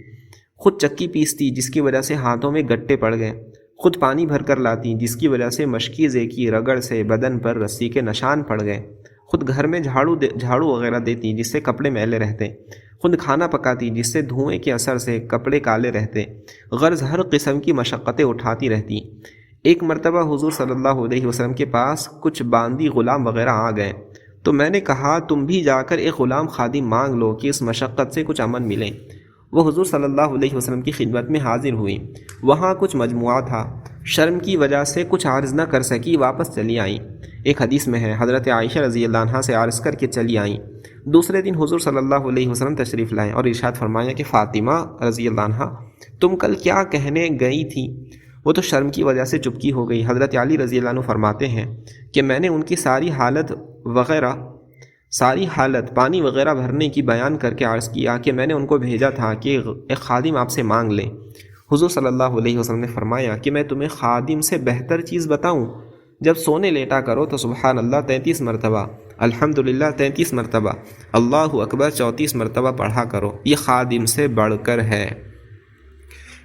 A: خود چکی پیستی جس کی وجہ سے ہاتھوں میں گٹے پڑ گئے، خود پانی بھر کر لاتی جس کی وجہ سے مشکیزے کی رگڑ سے بدن پر رسی کے نشان پڑ گئے، خود گھر میں جھاڑو وغیرہ دیتی جس سے کپڑے میلے رہتے، خود کھانا پکاتی جس سے دھوئیں کے اثر سے کپڑے کالے رہتے، غرض ہر قسم کی مشقتیں اٹھاتی رہتی۔ ایک مرتبہ حضور صلی اللہ علیہ وسلم کے پاس کچھ باندی غلام وغیرہ آ گئے تو میں نے کہا تم بھی جا کر ایک غلام خادم مانگ لو کہ اس مشقت سے کچھ امن ملے۔ وہ حضور صلی اللہ علیہ وسلم کی خدمت میں حاضر ہوئی۔ وہاں کچھ مجموعہ تھا، شرم کی وجہ سے کچھ عرض نہ کر سکی، واپس چلی آئیں۔ ایک حدیث میں ہے حضرت عائشہ رضی اللہ عنہا سے عرض کر کے چلی آئیں دوسرے دن حضور صلی اللہ علیہ وسلم تشریف لائے اور ارشاد فرمایا کہ فاطمہ رضی اللہ عنہ تم کل کیا کہنے گئی تھی؟ وہ تو شرم کی وجہ سے چپکی ہو گئی۔ حضرت علی رضی اللہ عنہ فرماتے ہیں کہ میں نے ان کی ساری حالت پانی وغیرہ بھرنے کی بیان کر کے عرض کیا کہ میں نے ان کو بھیجا تھا کہ ایک خادم آپ سے مانگ لیں۔ حضور صلی اللہ علیہ وسلم نے فرمایا کہ میں تمہیں خادم سے بہتر چیز بتاؤں؟ جب سونے لیٹا کرو تو سبحان اللہ 33 مرتبہ، الحمدللہ 33 مرتبہ، اللہ اکبر 34 مرتبہ پڑھا کرو، یہ خادم سے بڑھ کر ہے۔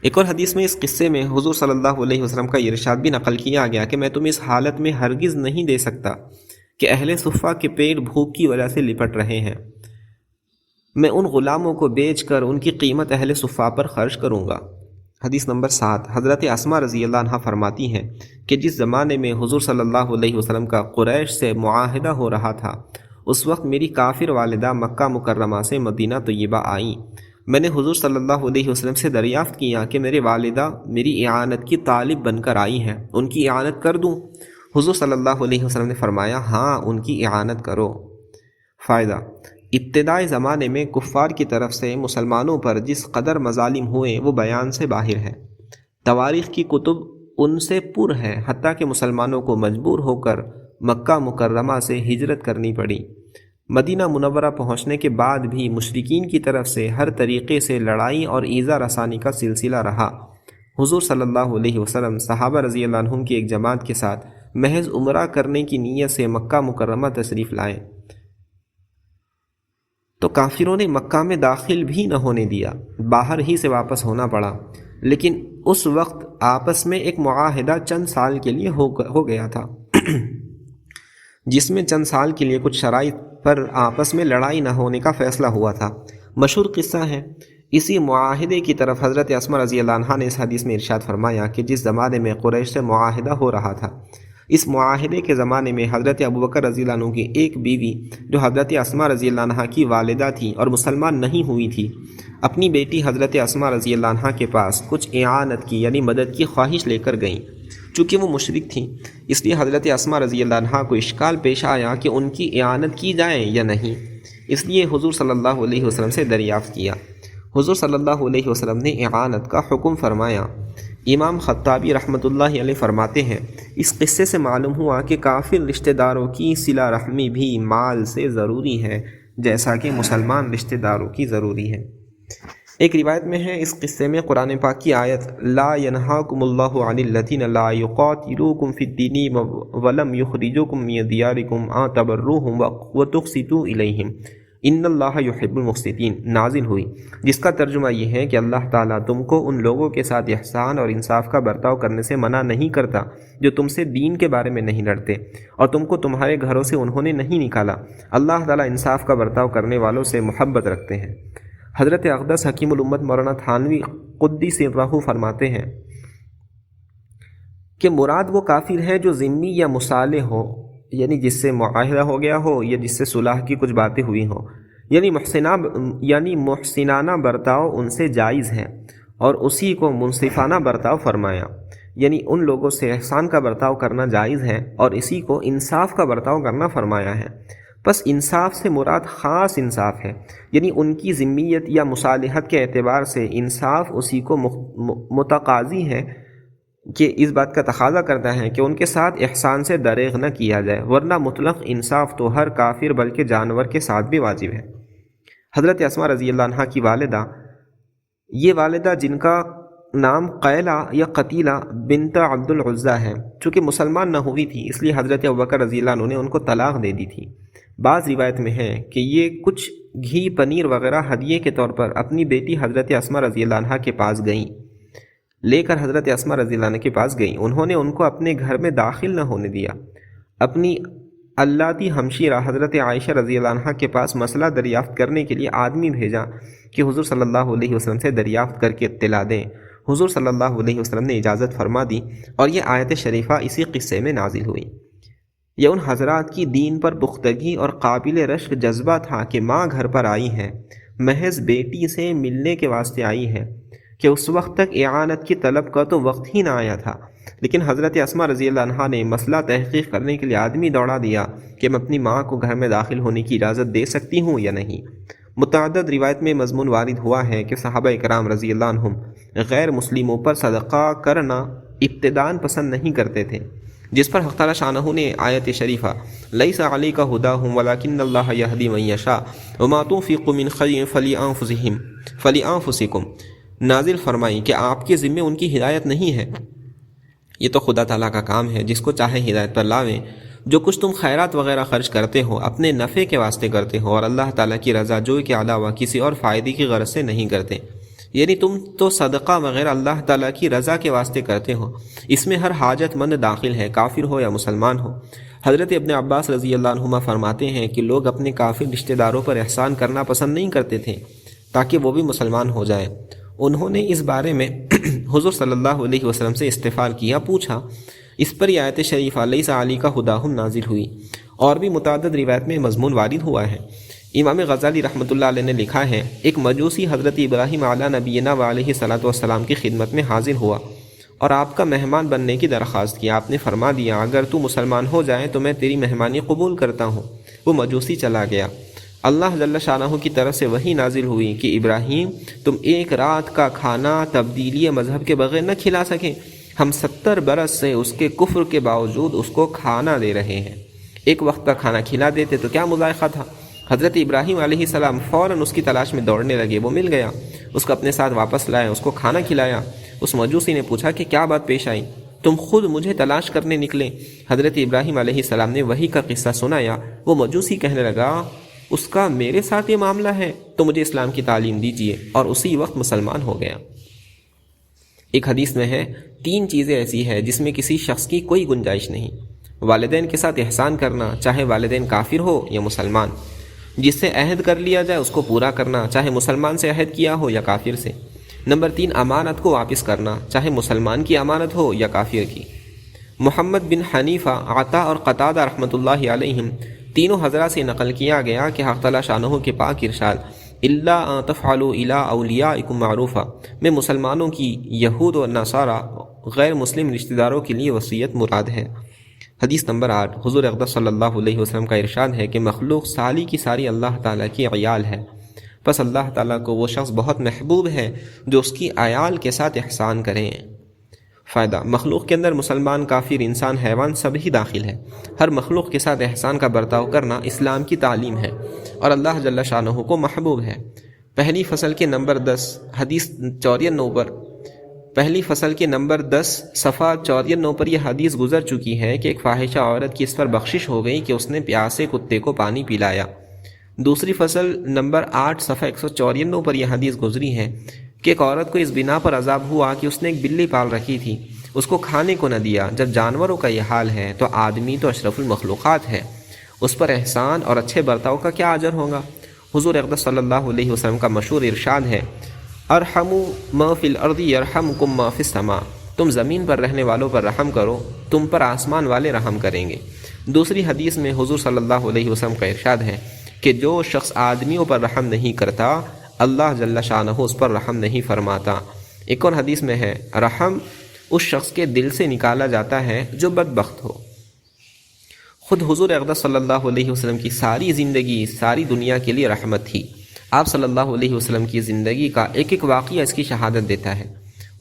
A: ایک اور حدیث میں اس قصے میں حضور صلی اللہ علیہ وسلم کا یہ ارشاد بھی نقل کیا گیا کہ میں تمہیں اس حالت میں ہرگز نہیں دے سکتا کہ اہل صفہ کے پیٹ بھوک کی وجہ سے لپٹ رہے ہیں، میں ان غلاموں کو بیچ کر ان کی قیمت اہل صفہ پر خرچ کروں گا۔ حدیث نمبر 7، حضرت اسماء رضی اللہ عنہ فرماتی ہیں کہ جس زمانے میں حضور صلی اللہ علیہ وسلم کا قریش سے معاہدہ ہو رہا تھا، اس وقت میری کافر والدہ مکہ مکرمہ سے مدینہ طیبہ آئیں۔ میں نے حضور صلی اللہ علیہ وسلم سے دریافت کیا کہ میری والدہ میری اعانت کی طالب بن کر آئی ہیں، ان کی اعانت کر دوں؟ حضور صلی اللہ علیہ وسلم نے فرمایا ہاں، ان کی اعانت کرو۔ فائدہ: ابتدائی زمانے میں کفار کی طرف سے مسلمانوں پر جس قدر مظالم ہوئے وہ بیان سے باہر ہے۔ تواریخ کی کتب ان سے پر ہے، حتیٰ کہ مسلمانوں کو مجبور ہو کر مکہ مکرمہ سے ہجرت کرنی پڑی۔ مدینہ منورہ پہنچنے کے بعد بھی مشرکین کی طرف سے ہر طریقے سے لڑائی اور ایذا رسانی کا سلسلہ رہا۔ حضور صلی اللہ علیہ وسلم صحابہ رضی اللہ عنہم کی ایک جماعت کے ساتھ محض عمرہ کرنے کی نیت سے مکہ مکرمہ تشریف لائے تو کافروں نے مکہ میں داخل بھی نہ ہونے دیا، باہر ہی سے واپس ہونا پڑا۔ لیکن اس وقت آپس میں ایک معاہدہ چند سال کے لیے ہو گیا تھا جس میں چند سال کے لیے کچھ شرائط پر آپس میں لڑائی نہ ہونے کا فیصلہ ہوا تھا۔ مشہور قصہ ہے، اسی معاہدے کی طرف حضرت اسماء رضی اللہ عنہا نے اس حدیث میں ارشاد فرمایا کہ جس زمانے میں قریش سے معاہدہ ہو رہا تھا، اس معاہدے کے زمانے میں حضرت ابوبکر رضی اللہ عنہ کی ایک بیوی جو حضرت اسماء رضی اللہ عنہا کی والدہ تھی اور مسلمان نہیں ہوئی تھی، اپنی بیٹی حضرت اسماء رضی اللہ عنہا کے پاس کچھ اعانت کی یعنی مدد کی خواہش لے کر گئیں۔ چونکہ وہ مشرک تھیں، اس لیے حضرت اسماء رضی اللہ عنہا کو اشکال پیش آیا کہ ان کی اعانت کی جائے یا نہیں، اس لیے حضور صلی اللہ علیہ وسلم سے دریافت کیا۔ حضور صلی اللہ علیہ وسلم نے اعانت کا حکم فرمایا۔ امام خطابی رحمۃ اللہ علیہ فرماتے ہیں اس قصے سے معلوم ہوا کہ کافر رشتہ داروں کی صلہ رحمی بھی مال سے ضروری ہے جیسا کہ مسلمان رشتہ داروں کی ضروری ہے۔ ایک روایت میں ہے اس قصے میں قرآن پاک کی آیت لا ینہاکم اللہ عن الذین لا یقاتلوکم فی الدین ولم یخرجوکم من دیارکم ان تبروہم وتقسطوا الیہم ان اللہ یحب المقسطین نازل ہوئی، جس کا ترجمہ یہ ہے کہ اللہ تعالیٰ تم کو ان لوگوں کے ساتھ احسان اور انصاف کا برتاؤ کرنے سے منع نہیں کرتا جو تم سے دین کے بارے میں نہیں لڑتے، اور تم کو تمہارے گھروں سے انہوں نے نہیں نکالا۔ اللہ تعالیٰ انصاف کا برتاؤ کرنے والوں سے محبت رکھتے ہیں۔ حضرت اقدس حکیم الامت مولانا تھانوی قدس سرہ فرماتے ہیں کہ مراد وہ کافر ہے جو ذمی یا مصالح ہو، یعنی جس سے معاہدہ ہو گیا ہو یا جس سے صلح کی کچھ باتیں ہوئی ہوں، یعنی محسنانہ برتاؤ ان سے جائز ہے، اور اسی کو منصفانہ برتاؤ فرمایا، یعنی ان لوگوں سے احسان کا برتاؤ کرنا جائز ہے اور اسی کو انصاف کا برتاؤ کرنا فرمایا ہے۔ بس انصاف سے مراد خاص انصاف ہے، یعنی ان کی ذمیت یا مصالحت کے اعتبار سے انصاف اسی کو متقاضی ہے کہ اس بات کا تقاضا کرتا ہے کہ ان کے ساتھ احسان سے دریغ نہ کیا جائے، ورنہ مطلق انصاف تو ہر کافر بلکہ جانور کے ساتھ بھی واجب ہے۔ حضرت اسماء رضی اللہ عنہا کی والدہ، یہ والدہ جن کا نام قیلہ یا قتیلہ بنت عبد العزیٰ ہے، چونکہ مسلمان نہ ہوئی تھی اس لیے حضرت ابوبکر رضی اللہ عنہ نے ان کو طلاق دے دی تھی۔ بعض روایت میں ہے کہ یہ کچھ گھی پنیر وغیرہ ہدیے کے طور پر اپنی بیٹی حضرت اسماء رضی اللہ عنہا کے پاس گئیں، لے کر حضرت اسماء رضی اللہ عنہ کے پاس گئیں۔ انہوں نے ان کو اپنے گھر میں داخل نہ ہونے دیا۔ اپنی اللاتی ہمشیرہ حضرت عائشہ رضی اللہ عنہ کے پاس مسئلہ دریافت کرنے کے لیے آدمی بھیجا کہ حضور صلی اللہ علیہ وسلم سے دریافت کر کے اطلاع دیں۔ حضور صلی اللہ علیہ وسلم نے اجازت فرما دی اور یہ آیت شریفہ اسی قصے میں نازل ہوئی۔ یہ ان حضرات کی دین پر پختگی اور قابل رشک جذبہ تھا کہ ماں گھر پر آئی ہے، محض بیٹی سے ملنے کے واسطے آئی ہے، کہ اس وقت تک اعانت کی طلب کا تو وقت ہی نہ آیا تھا، لیکن حضرت اسما رضی اللہ عنہا نے مسئلہ تحقیق کرنے کے لیے آدمی دوڑا دیا کہ میں اپنی ماں کو گھر میں داخل ہونے کی اجازت دے سکتی ہوں یا نہیں۔ متعدد روایت میں مضمون وارد ہوا ہے کہ صحابہ کرام رضی اللہ عنہم غیر مسلموں پر صدقہ کرنا ابتداءً پسند نہیں کرتے تھے، جس پر حق تعالیٰ شانہ نے آیت شریفہ لیس علیک ھداھم ولکن اللہ یہدی من یشاء وما تنفقوا من خیر فلانفسکم نازل فرمائی کہ آپ کے ذمے ان کی ہدایت نہیں ہے، یہ تو خدا تعالیٰ کا کام ہے، جس کو چاہے ہدایت پر لاویں۔ جو کچھ تم خیرات وغیرہ خرچ کرتے ہو اپنے نفع کے واسطے کرتے ہو اور اللہ تعالیٰ کی رضا جوئی کے علاوہ کسی اور فائدے کی غرض سے نہیں کرتے، یعنی تم تو صدقہ وغیرہ اللہ تعالیٰ کی رضا کے واسطے کرتے ہو، اس میں ہر حاجت مند داخل ہے، کافر ہو یا مسلمان ہو۔ حضرت ابن عباس رضی اللہ عنہما فرماتے ہیں کہ لوگ اپنے کافر رشتہ داروں پر احسان کرنا پسند نہیں کرتے تھے تاکہ وہ بھی مسلمان ہو جائیں۔ انہوں نے اس بارے میں حضور صلی اللہ علیہ وسلم سے استفسار کیا، پوچھا، اس پر یہ آیت شریفہ لیس علیک ھداھم نازل ہوئی۔ اور بھی متعدد روایت میں مضمون وارد ہوا ہے۔ امام غزالی رحمۃ اللہ علیہ نے لکھا ہے، ایک مجوسی حضرت ابراہیم علیٰ نبینا علیہ صلاۃ والسلام کی خدمت میں حاضر ہوا اور آپ کا مہمان بننے کی درخواست کی۔ آپ نے فرما دیا، اگر تو مسلمان ہو جائے تو میں تیری مہمانی قبول کرتا ہوں۔ وہ مجوسی چلا گیا۔ اللہ جل شانہ کی طرف سے وحی نازل ہوئی کہ ابراہیم، تم ایک رات کا کھانا تبدیلی مذہب کے بغیر نہ کھلا سکے، ہم 70 برس سے اس کے کفر کے باوجود اس کو کھانا دے رہے ہیں۔ ایک وقت کا کھانا کھلا دیتے تو کیا مذائقہ تھا۔ حضرت ابراہیم علیہ السلام فوراً اس کی تلاش میں دوڑنے لگے، وہ مل گیا، اس کو اپنے ساتھ واپس لائے، اس کو کھانا کھلایا۔ اس مجوسی نے پوچھا کہ کیا بات پیش آئی، تم خود مجھے تلاش کرنے نکلے؟ حضرت ابراہیم علیہ السلام نے وحی کا قصہ سنایا۔ وہ مجوسی کہنے لگا، اس کا میرے ساتھ یہ معاملہ ہے تو مجھے اسلام کی تعلیم دیجیے، اور اسی وقت مسلمان ہو گیا۔ ایک حدیث میں ہے، 3 چیزیں ایسی ہیں جس میں کسی شخص کی کوئی گنجائش نہیں: والدین کے ساتھ احسان کرنا، چاہے والدین کافر ہو یا مسلمان، جس سے عہد کر لیا جائے اس کو پورا کرنا، چاہے مسلمان سے عہد کیا ہو یا کافر سے۔ نمبر 3، امانت کو واپس کرنا، چاہے مسلمان کی امانت ہو یا کافر کی۔ محمد بن حنیفہ، عطا اور قتادہ رحمۃ اللہ علیہم تینوں حضرات سے نقل کیا گیا کہ حق تعالیٰ شانہ کے پاک ارشاد، الا ان تفعلوا الى اولیاءکم معروفا، میں مسلمانوں کی یہود و نصارہ غیر مسلم رشتہ داروں کے لیے وصیت مراد ہے۔ حدیث نمبر 8، حضور اقدس صلی اللہ علیہ وسلم کا ارشاد ہے کہ مخلوق ساری کی ساری اللہ تعالیٰ کی عیال ہے، پس اللہ تعالیٰ کو وہ شخص بہت محبوب ہے جو اس کی عیال کے ساتھ احسان کریں۔ فائدہ: مخلوق کے اندر مسلمان، کافر، انسان، حیوان سب ہی داخل ہے۔ ہر مخلوق کے ساتھ احسان کا برتاؤ کرنا اسلام کی تعلیم ہے اور اللہ جل شانہ کو محبوب ہے۔ پہلی فصل کے نمبر 10 حدیث 94 پر پہلی فصل کے نمبر 10 صفحہ 94 پر یہ حدیث گزر چکی ہے کہ ایک فاحشہ عورت کی اس پر بخشش ہو گئی کہ اس نے پیاسے کتے کو پانی پلایا۔ دوسری فصل نمبر 8 صفحہ 194 پر یہ حدیث گزری ہے کہ ایک عورت کو اس بنا پر عذاب ہوا کہ اس نے ایک بلی پال رکھی تھی، اس کو کھانے کو نہ دیا۔ جب جانوروں کا یہ حال ہے تو آدمی تو اشرف المخلوقات ہے، اس پر احسان اور اچھے برتاؤ کا کیا اجر ہوگا۔ حضور اقدس صلی اللہ علیہ وسلم کا مشہور ارشاد ہے، ارحموا ما فی الارض یرحمکم ما فی السماء، تم زمین پر رہنے والوں پر رحم کرو، تم پر آسمان والے رحم کریں گے۔ دوسری حدیث میں حضور صلی اللہ علیہ وسلم کا ارشاد ہے کہ جو شخص آدمیوں پر رحم نہیں کرتا، اللہ جل شانہ اس پر رحم نہیں فرماتا۔ ایک اور حدیث میں ہے، رحم اس شخص کے دل سے نکالا جاتا ہے جو بدبخت ہو۔ خود حضور اقدس صلی اللہ علیہ وسلم کی ساری زندگی ساری دنیا کے لیے رحمت تھی۔ آپ صلی اللہ علیہ وسلم کی زندگی کا ایک ایک واقعہ اس کی شہادت دیتا ہے۔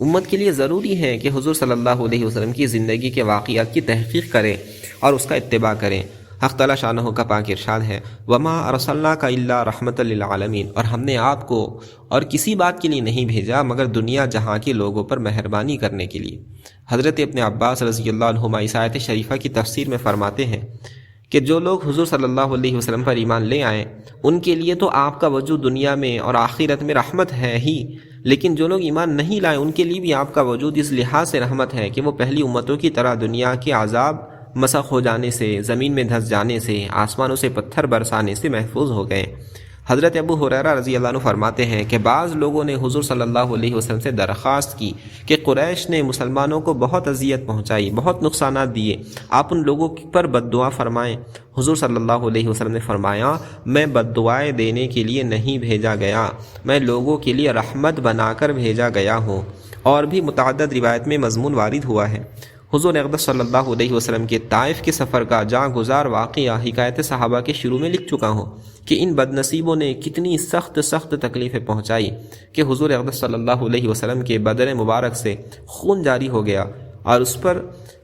A: امت کے لیے ضروری ہے کہ حضور صلی اللہ علیہ وسلم کی زندگی کے واقعات کی تحقیق کریں اور اس کا اتباع کریں۔ حق تعالیٰ شانہ کا پاک ارشاد ہے، وَمَا أَرْسَلْنَاكَ إِلَّا رَحْمَةً لِّلْعَالَمِينَ، اور ہم نے آپ کو اور کسی بات کے لیے نہیں بھیجا مگر دنیا جہاں کے لوگوں پر مہربانی کرنے کے لیے۔ حضرت ابن عباس رضی اللہ عنہما اس آیت شریفہ کی تفسیر میں فرماتے ہیں کہ جو لوگ حضور صلی اللہ علیہ وسلم پر ایمان لے آئیں ان کے لیے تو آپ کا وجود دنیا میں اور آخرت میں رحمت ہے ہی، لیکن جو لوگ ایمان نہیں لائے ان کے لیے بھی آپ کا وجود اس لحاظ سے رحمت ہے کہ وہ پہلی امتوں کی طرح دنیا کے عذاب مسخ ہو جانے سے، زمین میں دھس جانے سے، آسمانوں سے پتھر برسانے سے محفوظ ہو گئے۔ حضرت ابو ہریرہ رضی اللہ عنہ فرماتے ہیں کہ بعض لوگوں نے حضور صلی اللہ علیہ وسلم سے درخواست کی کہ قریش نے مسلمانوں کو بہت اذیت پہنچائی، بہت نقصانات دیے، آپ ان لوگوں پر بد دعا فرمائیں۔ حضور صلی اللہ علیہ وسلم نے فرمایا، میں بد دعائیں دینے کے لیے نہیں بھیجا گیا، میں لوگوں کے لیے رحمت بنا کر بھیجا گیا ہوں۔ اور بھی متعدد روایت میں مضمون وارد ہوا ہے، حضور اقدس صلی اللہ علیہ وسلم کے طائف کے سفر کا جاں گزار واقعہ حکایت صحابہ کے شروع میں لکھ چکا ہوں کہ ان بد نصیبوں نے کتنی سخت تکلیفیں پہنچائی کہ حضور اقدس صلی اللہ علیہ وسلم کے بدن مبارک سے خون جاری ہو گیا، اور اس پر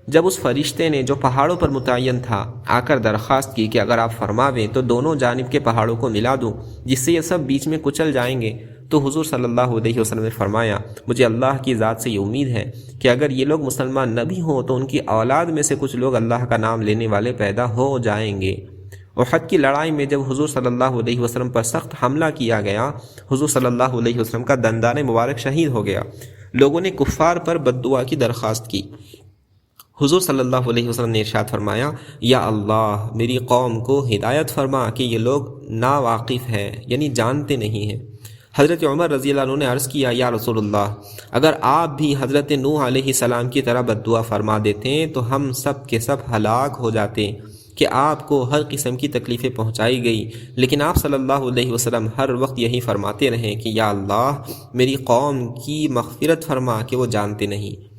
A: جب اس فرشتے نے جو پہاڑوں پر متعین تھا آ کر درخواست کی کہ اگر آپ فرماویں تو دونوں جانب کے پہاڑوں کو ملا دوں جس سے یہ سب بیچ میں کچل جائیں گے، تو حضور صلی اللہ علیہ وسلم نے فرمایا مجھے اللہ کی ذات سے یہ امید ہے کہ اگر یہ لوگ مسلمان نہ بھی ہوں تو ان کی اولاد میں سے کچھ لوگ اللہ کا نام لینے والے پیدا ہو جائیں گے۔ احد کی لڑائی میں جب حضور صلی اللہ علیہ وسلم پر سخت حملہ کیا گیا، حضور صلی اللہ علیہ وسلم کا دندان مبارک شہید ہو گیا۔ لوگوں نے کفار پر بد دعا کی درخواست کی۔ حضور صلی اللہ علیہ وسلم نے ارشاد فرمایا یا اللہ میری قوم کو ہدایت فرما کہ یہ لوگ ناواقف ہیں، یعنی جانتے نہیں ہیں۔ حضرت عمر رضی اللہ عنہ نے عرض کیا یا رسول اللہ، اگر آپ بھی حضرت نوح علیہ السلام کی طرح بد دعا فرما دیتے تو ہم سب کے سب ہلاک ہو جاتے کہ آپ کو ہر قسم کی تکلیفیں پہنچائی گئی، لیکن آپ صلی اللہ علیہ وسلم ہر وقت یہی فرماتے رہیں کہ یا اللہ میری قوم کی مغفرت فرما کہ وہ جانتے نہیں۔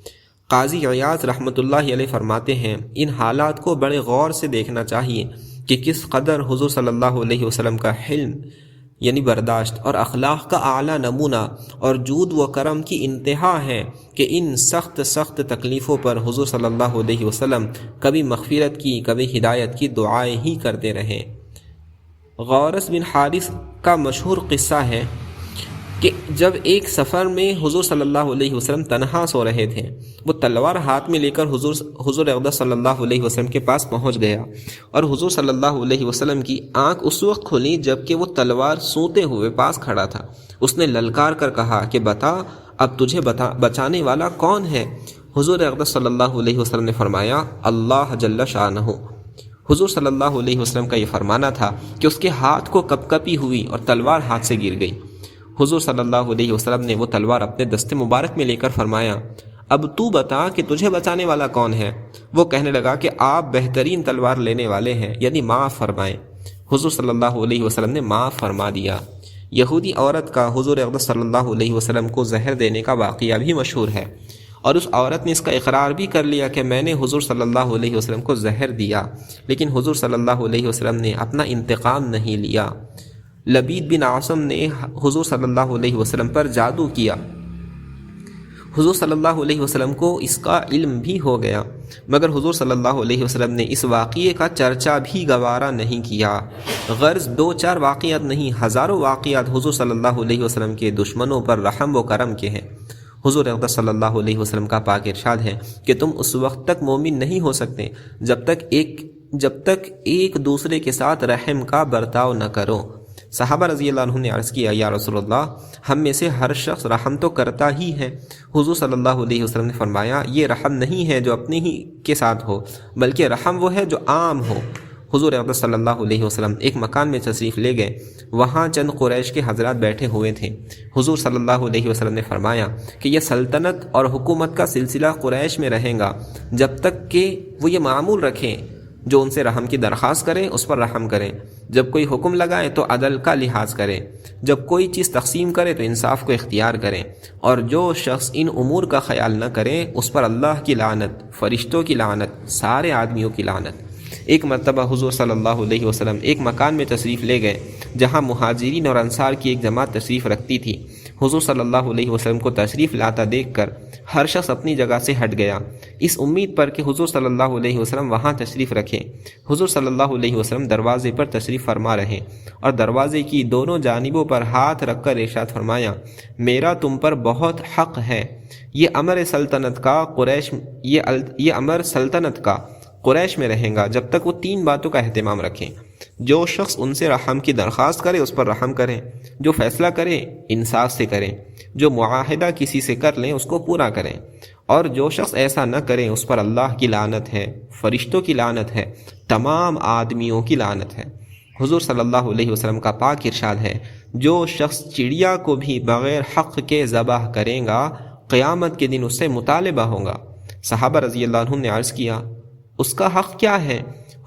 A: قاضی عیاض رحمۃ اللہ علیہ فرماتے ہیں ان حالات کو بڑے غور سے دیکھنا چاہیے کہ کس قدر حضور صلی اللہ علیہ وسلم کا حلم یعنی برداشت اور اخلاق کا اعلیٰ نمونہ اور جود و کرم کی انتہا ہے کہ ان سخت تکلیفوں پر حضور صلی اللہ علیہ وسلم کبھی مغفرت کی کبھی ہدایت کی دعائیں ہی کرتے رہے۔ غورث بن حارث کا مشہور قصہ ہے کہ جب ایک سفر میں حضور صلی اللہ علیہ وسلم تنہا سو رہے تھے، وہ تلوار ہاتھ میں لے کر حضور اقدس صلی اللہ علیہ وسلم کے پاس پہنچ گیا، اور حضور صلی اللہ علیہ وسلم کی آنکھ اس وقت کھلی جب کہ وہ تلوار سونتے ہوئے پاس کھڑا تھا۔ اس نے للکار کر کہا کہ بتا اب تجھے بچانے والا کون ہے؟ حضور اقدس صلی اللہ علیہ وسلم نے فرمایا اللہ جل شانہ۔ حضور صلی اللہ علیہ وسلم کا یہ فرمانا تھا کہ اس کے ہاتھ کو کپکپی ہوئی اور تلوار ہاتھ سے گر گئی۔ حضور صلی اللہ علیہ وسلم نے وہ تلوار اپنے دستے مبارک میں لے کر فرمایا اب تو بتا کہ تجھے بچانے والا کون ہے؟ وہ کہنے لگا کہ آپ بہترین تلوار لینے والے ہیں، یعنی معاف فرمائیں۔ حضور صلی اللہ علیہ وسلم نے معاف فرما دیا۔ یہودی عورت کا حضور اقدس صلی اللہ علیہ وسلم کو زہر دینے کا واقعہ بھی مشہور ہے، اور اس عورت نے اس کا اقرار بھی کر لیا کہ میں نے حضور صلی اللہ علیہ وسلم کو زہر دیا، لیکن حضور صلی اللہ علیہ وسلم نے اپنا انتقام نہیں لیا۔ لبید بن عاصم نے حضور صلی اللہ علیہ وسلم پر جادو کیا۔ حضور صلی اللہ علیہ وسلم کو اس کا علم بھی ہو گیا، مگر حضور صلی اللہ علیہ وسلم نے اس واقعے کا چرچا بھی گوارا نہیں کیا۔ غرض 2-4 واقعات نہیں، ہزاروں واقعات حضور صلی اللہ علیہ وسلم کے دشمنوں پر رحم و کرم کے ہیں۔ حضور اقدس صلی اللہ علیہ وسلم کا پاک ارشاد ہے کہ تم اس وقت تک مومن نہیں ہو سکتے جب تک ایک دوسرے کے ساتھ رحم کا برتاؤ نہ کرو۔ صحابہ رضی اللہ عنہ نے عرض کیا یا رسول اللہ ہم میں سے ہر شخص رحم تو کرتا ہی ہے۔ حضور صلی اللہ علیہ وسلم نے فرمایا یہ رحم نہیں ہے جو اپنے ہی کے ساتھ ہو، بلکہ رحم وہ ہے جو عام ہو۔ حضور اقدس صلی اللہ علیہ وسلم ایک مکان میں تشریف لے گئے، وہاں چند قریش کے حضرات بیٹھے ہوئے تھے۔ حضور صلی اللہ علیہ وسلم نے فرمایا کہ یہ سلطنت اور حکومت کا سلسلہ قریش میں رہے گا جب تک کہ وہ یہ معمول رکھیں جو ان سے رحم کی درخواست کریں اس پر رحم کریں، جب کوئی حکم لگائے تو عدل کا لحاظ کریں، جب کوئی چیز تقسیم کرے تو انصاف کو اختیار کریں، اور جو شخص ان امور کا خیال نہ کرے اس پر اللہ کی لعنت، فرشتوں کی لعنت، سارے آدمیوں کی لعنت۔ ایک مرتبہ حضور صلی اللہ علیہ وسلم ایک مکان میں تشریف لے گئے جہاں مہاجرین اور انصار کی ایک جماعت تشریف رکھتی تھی۔ حضور صلی اللہ علیہ وسلم کو تشریف لاتا دیکھ کر ہر شخص اپنی جگہ سے ہٹ گیا، اس امید پر کہ حضور صلی اللہ علیہ وسلم وہاں تشریف رکھیں۔ حضور صلی اللہ علیہ وسلم دروازے پر تشریف فرما رہے اور دروازے کی دونوں جانبوں پر ہاتھ رکھ کر ارشاد فرمایا میرا تم پر بہت حق ہے، یہ امر سلطنت کا قریش میں رہیں گا جب تک وہ 3 باتوں کا اہتمام رکھیں۔ جو شخص ان سے رحم کی درخواست کرے اس پر رحم کریں، جو فیصلہ کرے انصاف سے کریں، جو معاہدہ کسی سے کر لیں اس کو پورا کریں، اور جو شخص ایسا نہ کرے اس پر اللہ کی لعنت ہے، فرشتوں کی لعنت ہے، تمام آدمیوں کی لعنت ہے۔ حضور صلی اللہ علیہ وسلم کا پاک ارشاد ہے جو شخص چڑیا کو بھی بغیر حق کے ذبح کرے گا قیامت کے دن اس سے مطالبہ ہوگا۔ صحابہ رضی اللہ عنہ نے عرض کیا اس کا حق کیا ہے؟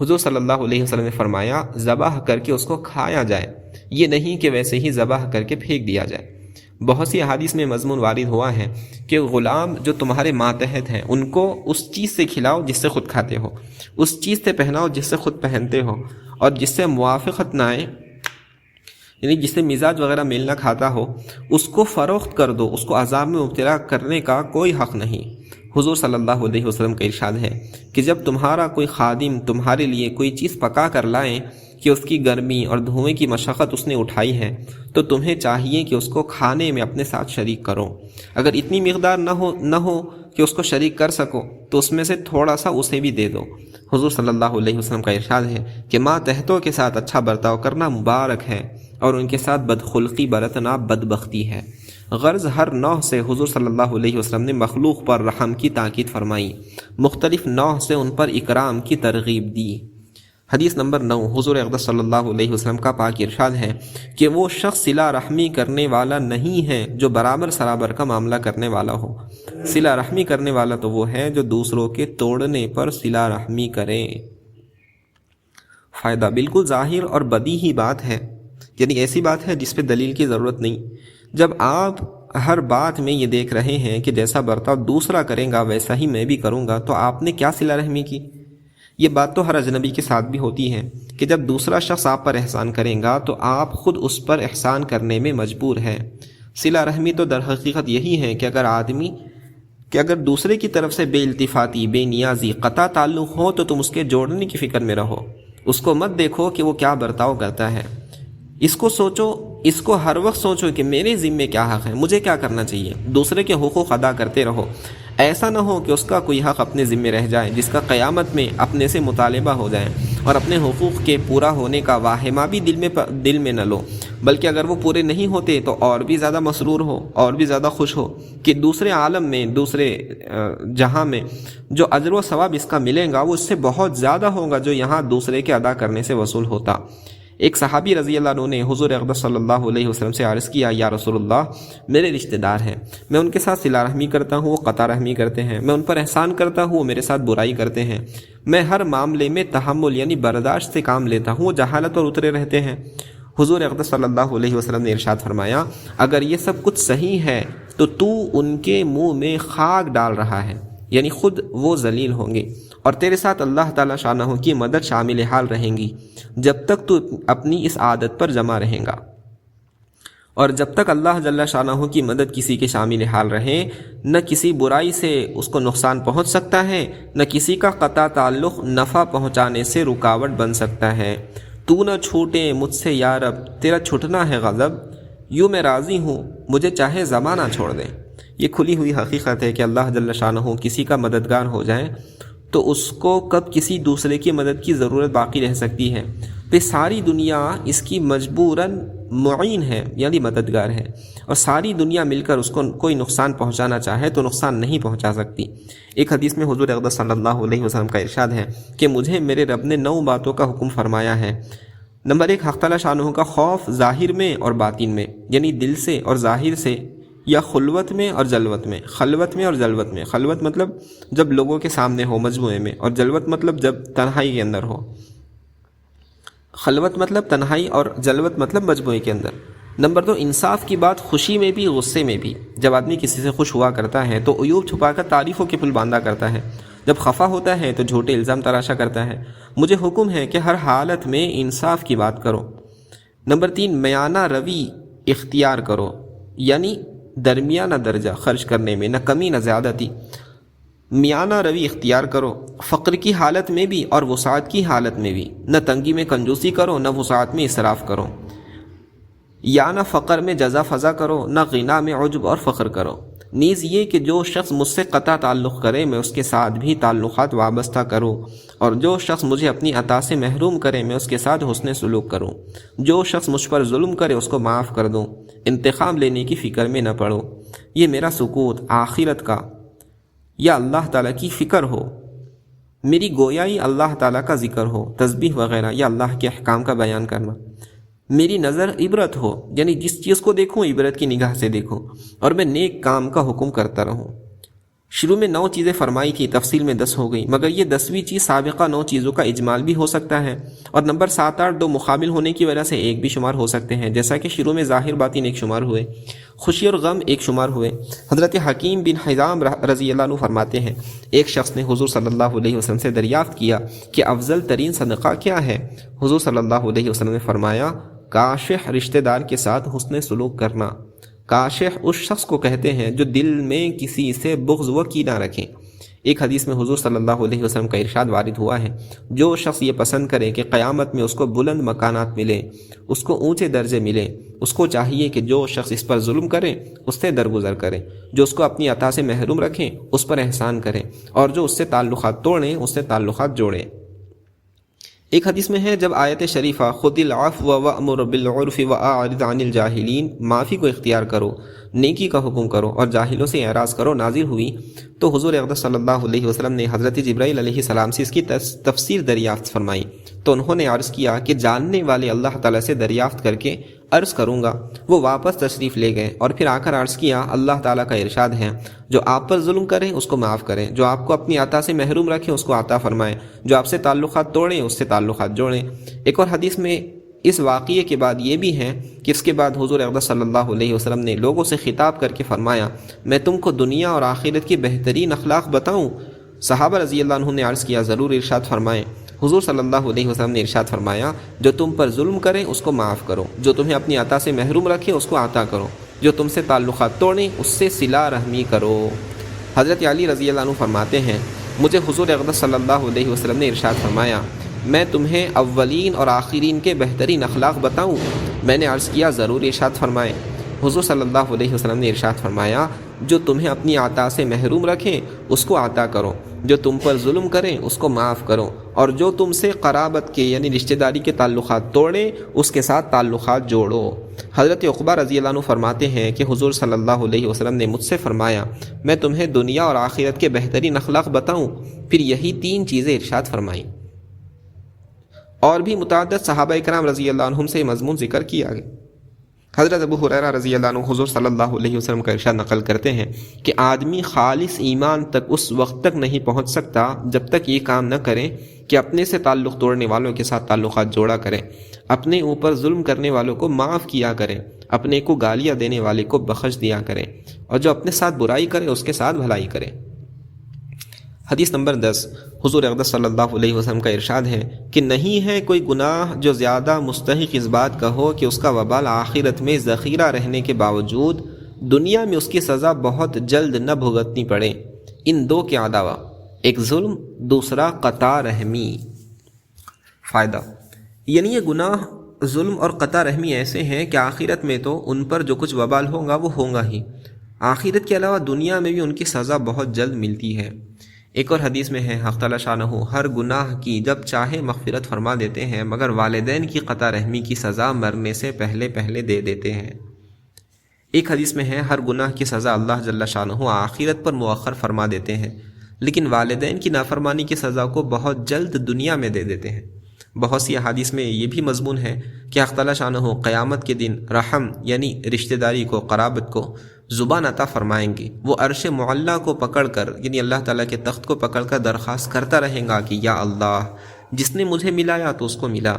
A: حضور صلی اللہ علیہ وسلم نے فرمایا ذبح کر کے اس کو کھایا جائے، یہ نہیں کہ ویسے ہی ذبح کر کے پھینک دیا جائے۔ بہت سی احادیث میں مضمون وارد ہوا ہے کہ غلام جو تمہارے ماتحت ہیں ان کو اس چیز سے کھلاؤ جس سے خود کھاتے ہو، اس چیز سے پہناؤ جس سے خود پہنتے ہو، اور جس سے موافقت نہ آئے، یعنی جس سے مزاج وغیرہ میل نہ کھاتا ہو، اس کو فروخت کر دو، اس کو عذاب میں مبتلا کرنے کا کوئی حق نہیں۔ حضور صلی اللہ علیہ وسلم کا ارشاد ہے کہ جب تمہارا کوئی خادم تمہارے لیے کوئی چیز پکا کر لائیں کہ اس کی گرمی اور دھوئیں کی مشقت اس نے اٹھائی ہے، تو تمہیں چاہیے کہ اس کو کھانے میں اپنے ساتھ شریک کرو۔ اگر اتنی مقدار نہ ہو کہ اس کو شریک کر سکو تو اس میں سے تھوڑا سا اسے بھی دے دو۔ حضور صلی اللہ علیہ وسلم کا ارشاد ہے کہ ماتحتوں کے ساتھ اچھا برتاؤ کرنا مبارک ہے، اور ان کے ساتھ بدخلقی برتنا بدبختی ہے۔ غرض ہر نوع سے حضور صلی اللہ علیہ وسلم نے مخلوق پر رحم کی تاکید فرمائی، مختلف نوع سے ان پر اکرام کی ترغیب دی۔ حدیث نمبر 9، حضور اقدس صلی اللہ علیہ وسلم کا پاک ارشاد ہے کہ وہ شخص صلہ رحمی کرنے والا نہیں ہے جو برابر سرابر کا معاملہ کرنے والا ہو۔ صلہ رحمی کرنے والا تو وہ ہے جو دوسروں کے توڑنے پر صلہ رحمی کرے۔ فائدہ بالکل ظاہر اور بدیہی بات ہے، یعنی ایسی بات ہے جس پہ دلیل کی ضرورت نہیں۔ جب آپ ہر بات میں یہ دیکھ رہے ہیں کہ جیسا برتاؤ دوسرا کرے گا ویسا ہی میں بھی کروں گا، تو آپ نے کیا صلہ رحمی کی؟ یہ بات تو ہر اجنبی کے ساتھ بھی ہوتی ہے کہ جب دوسرا شخص آپ پر احسان کرے گا تو آپ خود اس پر احسان کرنے میں مجبور ہے۔ صلہ رحمی تو در حقیقت یہی ہے کہ اگر دوسرے کی طرف سے بے التفاتی، بے نیازی، قطع تعلق ہو تو تم اس کے جوڑنے کی فکر میں رہو، اس کو مت دیکھو کہ وہ کیا برتاؤ کرتا ہے، اس کو سوچو، اس کو ہر وقت سوچو کہ میرے ذمے کیا حق ہے، مجھے کیا کرنا چاہیے۔ دوسرے کے حقوق ادا کرتے رہو، ایسا نہ ہو کہ اس کا کوئی حق اپنے ذمے رہ جائے جس کا قیامت میں اپنے سے مطالبہ ہو جائے، اور اپنے حقوق کے پورا ہونے کا واہمہ بھی دل میں نہ لو، بلکہ اگر وہ پورے نہیں ہوتے تو اور بھی زیادہ مسرور ہو، اور بھی زیادہ خوش ہو کہ دوسرے عالم میں، دوسرے جہاں میں جو اجر و ثواب اس کا ملے گا وہ اس سے بہت زیادہ ہوگا جو یہاں دوسرے کے ادا کرنے سے وصول ہوتا۔ ایک صحابی رضی اللہ عنہ نے حضور اقدس صلی اللہ علیہ وسلم سے عرض کیا، یا رسول اللہ، میرے رشتہ دار ہیں، میں ان کے ساتھ صلہ رحمی کرتا ہوں، وہ قطع رحمی کرتے ہیں، میں ان پر احسان کرتا ہوں، وہ میرے ساتھ برائی کرتے ہیں، میں ہر معاملے میں تحمل یعنی برداشت سے کام لیتا ہوں، وہ جہالت اور اترے رہتے ہیں۔ حضور اقدس صلی اللہ علیہ وسلم نے ارشاد فرمایا، اگر یہ سب کچھ صحیح ہے تو ان کے منہ میں خاک ڈال رہا ہے، یعنی خود وہ ذلیل ہوں گے، اور تیرے ساتھ اللہ تعالیٰ شانہ کی مدد شامل حال رہیں گی جب تک تو اپنی اس عادت پر جمع رہیں گا، اور جب تک اللہ جل شانہ کی مدد کسی کے شامل حال رہے، نہ کسی برائی سے اس کو نقصان پہنچ سکتا ہے، نہ کسی کا قطع تعلق نفع پہنچانے سے رکاوٹ بن سکتا ہے۔ تو نہ چھوٹے مجھ سے یا رب، تیرا چھٹنا ہے غضب، یوں میں راضی ہوں مجھے چاہے زمانہ چھوڑ دے۔ یہ کھلی ہوئی حقیقت ہے کہ اللہ جل شانہ کسی کا مددگار ہو جائے تو اس کو کب کسی دوسرے کی مدد کی ضرورت باقی رہ سکتی ہے؟ پھر ساری دنیا اس کی مجبوراً معین ہے، یعنی مددگار ہے، اور ساری دنیا مل کر اس کو کوئی نقصان پہنچانا چاہے تو نقصان نہیں پہنچا سکتی۔ ایک حدیث میں حضور اقدس صلی اللہ علیہ وسلم کا ارشاد ہے کہ مجھے میرے رب نے 9 باتوں کا حکم فرمایا ہے۔ نمبر 1، حق تعالیٰ شانہ کا خوف ظاہر میں اور باطن میں، یعنی دل سے اور ظاہر سے، یا خلوت میں اور جلوت میں۔ خلوت میں اور جلوت میں، خلوت مطلب جب لوگوں کے سامنے ہو مجموعے میں، اور جلوت مطلب جب تنہائی کے اندر ہو۔ خلوت مطلب تنہائی اور جلوت مطلب مجموعے کے اندر۔ نمبر 2، انصاف کی بات خوشی میں بھی غصے میں بھی۔ جب آدمی کسی سے خوش ہوا کرتا ہے تو عیوب چھپا کر تعریفوں کے پل باندھا کرتا ہے، جب خفا ہوتا ہے تو جھوٹے الزام تراشا کرتا ہے۔ مجھے حکم ہے کہ ہر حالت میں انصاف کی بات کرو۔ نمبر 3، میانہ روی اختیار کرو، یعنی درمیانہ درجہ خرچ کرنے میں، نہ کمی نہ زیادتی، میانہ روی اختیار کرو، فقر کی حالت میں بھی اور وسعت کی حالت میں بھی، نہ تنگی میں کنجوسی کرو نہ وسعت میں اسراف کرو، یا نہ فقر میں جزا فضا کرو نہ غنا میں عجب اور فخر کرو۔ نیز یہ کہ جو شخص مجھ سے قطع تعلق کرے میں اس کے ساتھ بھی تعلقات وابستہ کروں، اور جو شخص مجھے اپنی عطا سے محروم کرے میں اس کے ساتھ حسن سلوک کروں، جو شخص مجھ پر ظلم کرے اس کو معاف کر دوں، انتقام لینے کی فکر میں نہ پڑو۔ یہ میرا سکوت آخرت کا یا اللہ تعالیٰ کی فکر ہو، میری گویائی اللہ تعالیٰ کا ذکر ہو، تسبیح وغیرہ یا اللہ کے احکام کا بیان کرنا، میری نظر عبرت ہو، یعنی جس چیز کو دیکھوں عبرت کی نگاہ سے دیکھوں، اور میں نیک کام کا حکم کرتا رہوں۔ شروع میں 9 چیزیں فرمائی تھی، تفصیل میں 10 ہو گئی، مگر یہ 10ویں چیز سابقہ 9 چیزوں کا اجمال بھی ہو سکتا ہے، اور نمبر 7، 8 دو مقابل ہونے کی وجہ سے ایک بھی شمار ہو سکتے ہیں، جیسا کہ شروع میں ظاہر باطن ایک شمار ہوئے، خوشی اور غم ایک شمار ہوئے۔ حضرت حکیم بن حزام رضی اللہ عنہ فرماتے ہیں، ایک شخص نے حضور صلی اللہ علیہ وسلم سے دریافت کیا کہ افضل ترین صدقہ کیا ہے؟ حضور صلی اللہ علیہ وسلم نے فرمایا، کاشح رشتہ دار کے ساتھ حسن سلوک کرنا۔ کاشح اس شخص کو کہتے ہیں جو دل میں کسی سے بغض و کینہ رکھیں۔ ایک حدیث میں حضور صلی اللہ علیہ وسلم کا ارشاد وارد ہوا ہے، جو شخص یہ پسند کرے کہ قیامت میں اس کو بلند مکانات ملے، اس کو اونچے درجے ملے، اس کو چاہیے کہ جو شخص اس پر ظلم کرے اس سے درگزر کرے، جو اس کو اپنی عطا سے محروم رکھیں اس پر احسان کرے، اور جو اس سے تعلقات توڑیں اس سے تعلقات جوڑیں۔ ایک حدیث میں ہے، جب آیت شریفہ خذ العفو وامر بالعرف واعرض عن الجاہلین، معافی کو اختیار کرو، نیکی کا حکم کرو اور جاہلوں سے اعراض کرو، نازل ہوئی تو حضور اقدس صلی اللہ علیہ وسلم نے حضرت جبرائیل علیہ السلام سے اس کی تفسیر دریافت فرمائی، تو انہوں نے عرض کیا کہ جاننے والے اللہ تعالیٰ سے دریافت کر کے عرض کروں گا۔ وہ واپس تشریف لے گئے اور پھر آ کر عرض کیا، اللہ تعالیٰ کا ارشاد ہے، جو آپ پر ظلم کریں اس کو معاف کریں، جو آپ کو اپنی عطا سے محروم رکھیں اس کو عطا فرمائیں، جو آپ سے تعلقات توڑیں اس سے تعلقات جوڑیں۔ ایک اور حدیث میں اس واقعے کے بعد یہ بھی ہے کہ اس کے بعد حضور اقدس صلی اللہ علیہ وسلم نے لوگوں سے خطاب کر کے فرمایا، میں تم کو دنیا اور آخرت کی بہترین اخلاق بتاؤں؟ صحابہ رضی اللہ عنہ نے عرض کیا، ضرور، ارشاد فرمائیں۔ حضور صلی اللہ علیہ وسلم نے ارشاد فرمایا، جو تم پر ظلم کرے اس کو معاف کرو، جو تمہیں اپنی عطا سے محروم رکھے اس کو عطا کرو، جو تم سے تعلقات توڑیں اس سے صلہ رحمی کرو۔ حضرت علی رضی اللہ عنہ فرماتے ہیں، مجھے حضور اقدس صلی اللہ علیہ وسلم نے ارشاد فرمایا، میں تمہیں اولین اور آخرین کے بہترین اخلاق بتاؤں؟ میں نے عرض کیا، ضرور، ارشاد فرمائیں۔ حضور صلی اللہ علیہ وسلم نے ارشاد فرمایا، جو تمہیں اپنی عطا سے محروم رکھیں اس کو عطا کرو، جو تم پر ظلم کریں اس کو معاف کرو، اور جو تم سے قرابت کے یعنی رشتہ داری کے تعلقات توڑیں اس کے ساتھ تعلقات جوڑو۔ حضرت عقبہ رضی اللہ عنہ فرماتے ہیں کہ حضور صلی اللہ علیہ وسلم نے مجھ سے فرمایا، میں تمہیں دنیا اور آخرت کے بہترین اخلاق بتاؤں؟ پھر یہی 3 چیزیں ارشاد فرمائیں۔ اور بھی متعدد صحابہ اکرام رضی اللہ عنہم سے مضمون ذکر کیا گیا۔ حضرت ابو ہریرہ رضی اللہ عنہ حضور صلی اللہ علیہ وسلم کا ارشاد نقل کرتے ہیں کہ آدمی خالص ایمان تک اس وقت تک نہیں پہنچ سکتا جب تک یہ کام نہ کرے کہ اپنے سے تعلق توڑنے والوں کے ساتھ تعلقات جوڑا کرے، اپنے اوپر ظلم کرنے والوں کو معاف کیا کرے، اپنے کو گالیاں دینے والے کو بخش دیا کرے، اور جو اپنے ساتھ برائی کرے اس کے ساتھ بھلائی کرے۔ حدیث نمبر 10، حضور اقدس صلی اللہ علیہ وسلم کا ارشاد ہے کہ نہیں ہے کوئی گناہ جو زیادہ مستحق اس بات کا ہو کہ اس کا وبال آخرت میں ذخیرہ رہنے کے باوجود دنیا میں اس کی سزا بہت جلد نہ بھگتنی پڑے، ان 2 کے علاوہ، ایک ظلم، دوسرا قطع رحمی۔ فائدہ، یعنی یہ گناہ، ظلم اور قطع رحمی ایسے ہیں کہ آخرت میں تو ان پر جو کچھ وبال ہوگا وہ ہوگا ہی، آخرت کے علاوہ دنیا میں بھی ان کی سزا بہت جلد ملتی ہے۔ ایک اور حدیث میں ہے، حق تعالی شانہ ہر گناہ کی جب چاہے مغفرت فرما دیتے ہیں، مگر والدین کی قطع رحمی کی سزا مرنے سے پہلے پہلے دے دیتے ہیں۔ ایک حدیث میں ہے، ہر گناہ کی سزا اللہ جل شانہ آخرت پر مؤخر فرما دیتے ہیں، لیکن والدین کی نافرمانی کی سزا کو بہت جلد دنیا میں دے دیتے ہیں۔ بہت سی احادیث میں یہ بھی مضمون ہے کہ حق تعالی شانہ قیامت کے دن رحم یعنی رشتہ داری کو، قرابت کو زبان عطا فرمائیں گے۔ وہ عرش معلیٰ کو پکڑ کر یعنی اللہ تعالیٰ کے تخت کو پکڑ کر درخواست کرتا رہے گا کہ یا اللہ، جس نے مجھے ملایا تو اس کو ملا،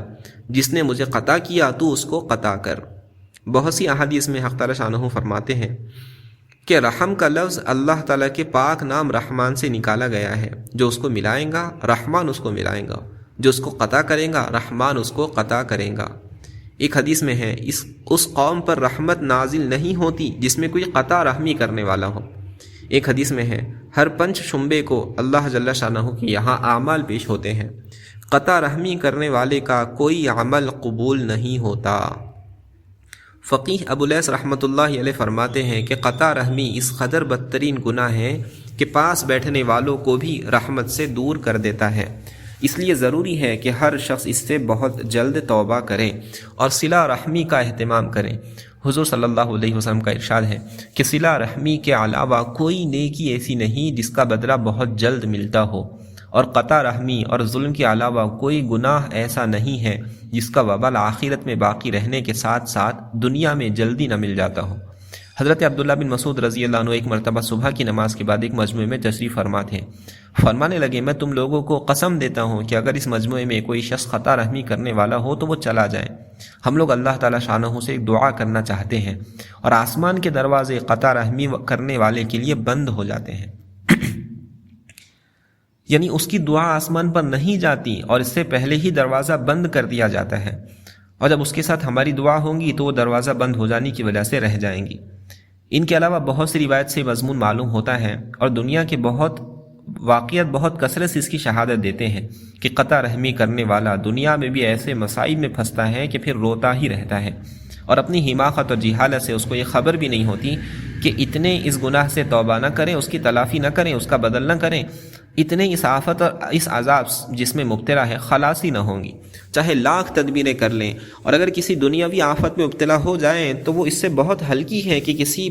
A: جس نے مجھے قطع کیا تو اس کو قطع کر۔ بہت سی احادیث میں حق تعالی شانہ فرماتے ہیں کہ رحم کا لفظ اللہ تعالیٰ کے پاک نام رحمان سے نکالا گیا ہے، جو اس کو ملائے گا رحمان اس کو ملائے گا، جو اس کو قطع کرے گا رحمان اس کو قطع کرے گا۔ ایک حدیث میں ہے، اس قوم پر رحمت نازل نہیں ہوتی جس میں کوئی قطع رحمی کرنے والا ہو۔ ایک حدیث میں ہے، ہر 5 شنبے کو اللہ جل شانہ کے یہاں اعمال پیش ہوتے ہیں، قطع رحمی کرنے والے کا کوئی عمل قبول نہیں ہوتا۔ فقیہ ابو لیث رحمۃ اللہ علیہ فرماتے ہیں کہ قطع رحمی اس قدر بدترین گناہ ہے کہ پاس بیٹھنے والوں کو بھی رحمت سے دور کر دیتا ہے، اس لیے ضروری ہے کہ ہر شخص اس سے بہت جلد توبہ کرے اور صلہ رحمی کا اہتمام کرے۔ حضور صلی اللہ علیہ وسلم کا ارشاد ہے کہ صلہ رحمی کے علاوہ کوئی نیکی ایسی نہیں جس کا بدلہ بہت جلد ملتا ہو، اور قطع رحمی اور ظلم کے علاوہ کوئی گناہ ایسا نہیں ہے جس کا وبال آخرت میں باقی رہنے کے ساتھ ساتھ دنیا میں جلدی نہ مل جاتا ہو۔ حضرت عبداللہ بن مسعود رضی اللہ عنہ ایک مرتبہ صبح کی نماز کے بعد ایک مجموعے میں تشریف فرما تھے۔ فرمانے لگے میں تم لوگوں کو قسم دیتا ہوں کہ اگر اس مجموعے میں کوئی شخص خطا رحمی کرنے والا ہو تو وہ چلا جائے۔ ہم لوگ اللہ تعالیٰ شانہ سے ایک دعا کرنا چاہتے ہیں اور آسمان کے دروازے خطا رحمی کرنے والے کے لیے بند ہو جاتے ہیں، یعنی اس کی دعا آسمان پر نہیں جاتی اور اس سے پہلے ہی دروازہ بند کر دیا جاتا ہے، اور جب اس کے ساتھ ہماری دعا ہوں گی تو وہ دروازہ بند ہو جانے کی وجہ سے رہ جائیں گی۔ ان کے علاوہ بہت سی روایت سے مضمون معلوم ہوتا ہے اور دنیا کے بہت واقعات بہت کثرت سے اس کی شہادت دیتے ہیں کہ قطع رحمی کرنے والا دنیا میں بھی ایسے مصائب میں پھنستا ہے کہ پھر روتا ہی رہتا ہے، اور اپنی حماقت اور جہالت سے اس کو یہ خبر بھی نہیں ہوتی کہ اتنے اس گناہ سے توبہ نہ کریں، اس کی تلافی نہ کریں، اس کا بدل نہ کریں، اتنے اس آفت اور اس عذاب جس میں مبتلا ہے خلاصی نہ ہوں گی، چاہے لاکھ تدبیریں کر لیں، اور اگر کسی دنیاوی آفت میں مبتلا ہو جائیں تو وہ اس سے بہت ہلکی ہے کہ کسی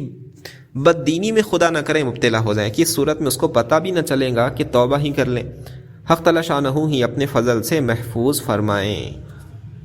A: بددینی میں خدا نہ کرے مبتلا ہو جائیں، کہ اس صورت میں اس کو پتہ بھی نہ چلے گا کہ توبہ ہی کر لیں۔ حق تعالی شانہ ہی اپنے فضل سے محفوظ فرمائیں۔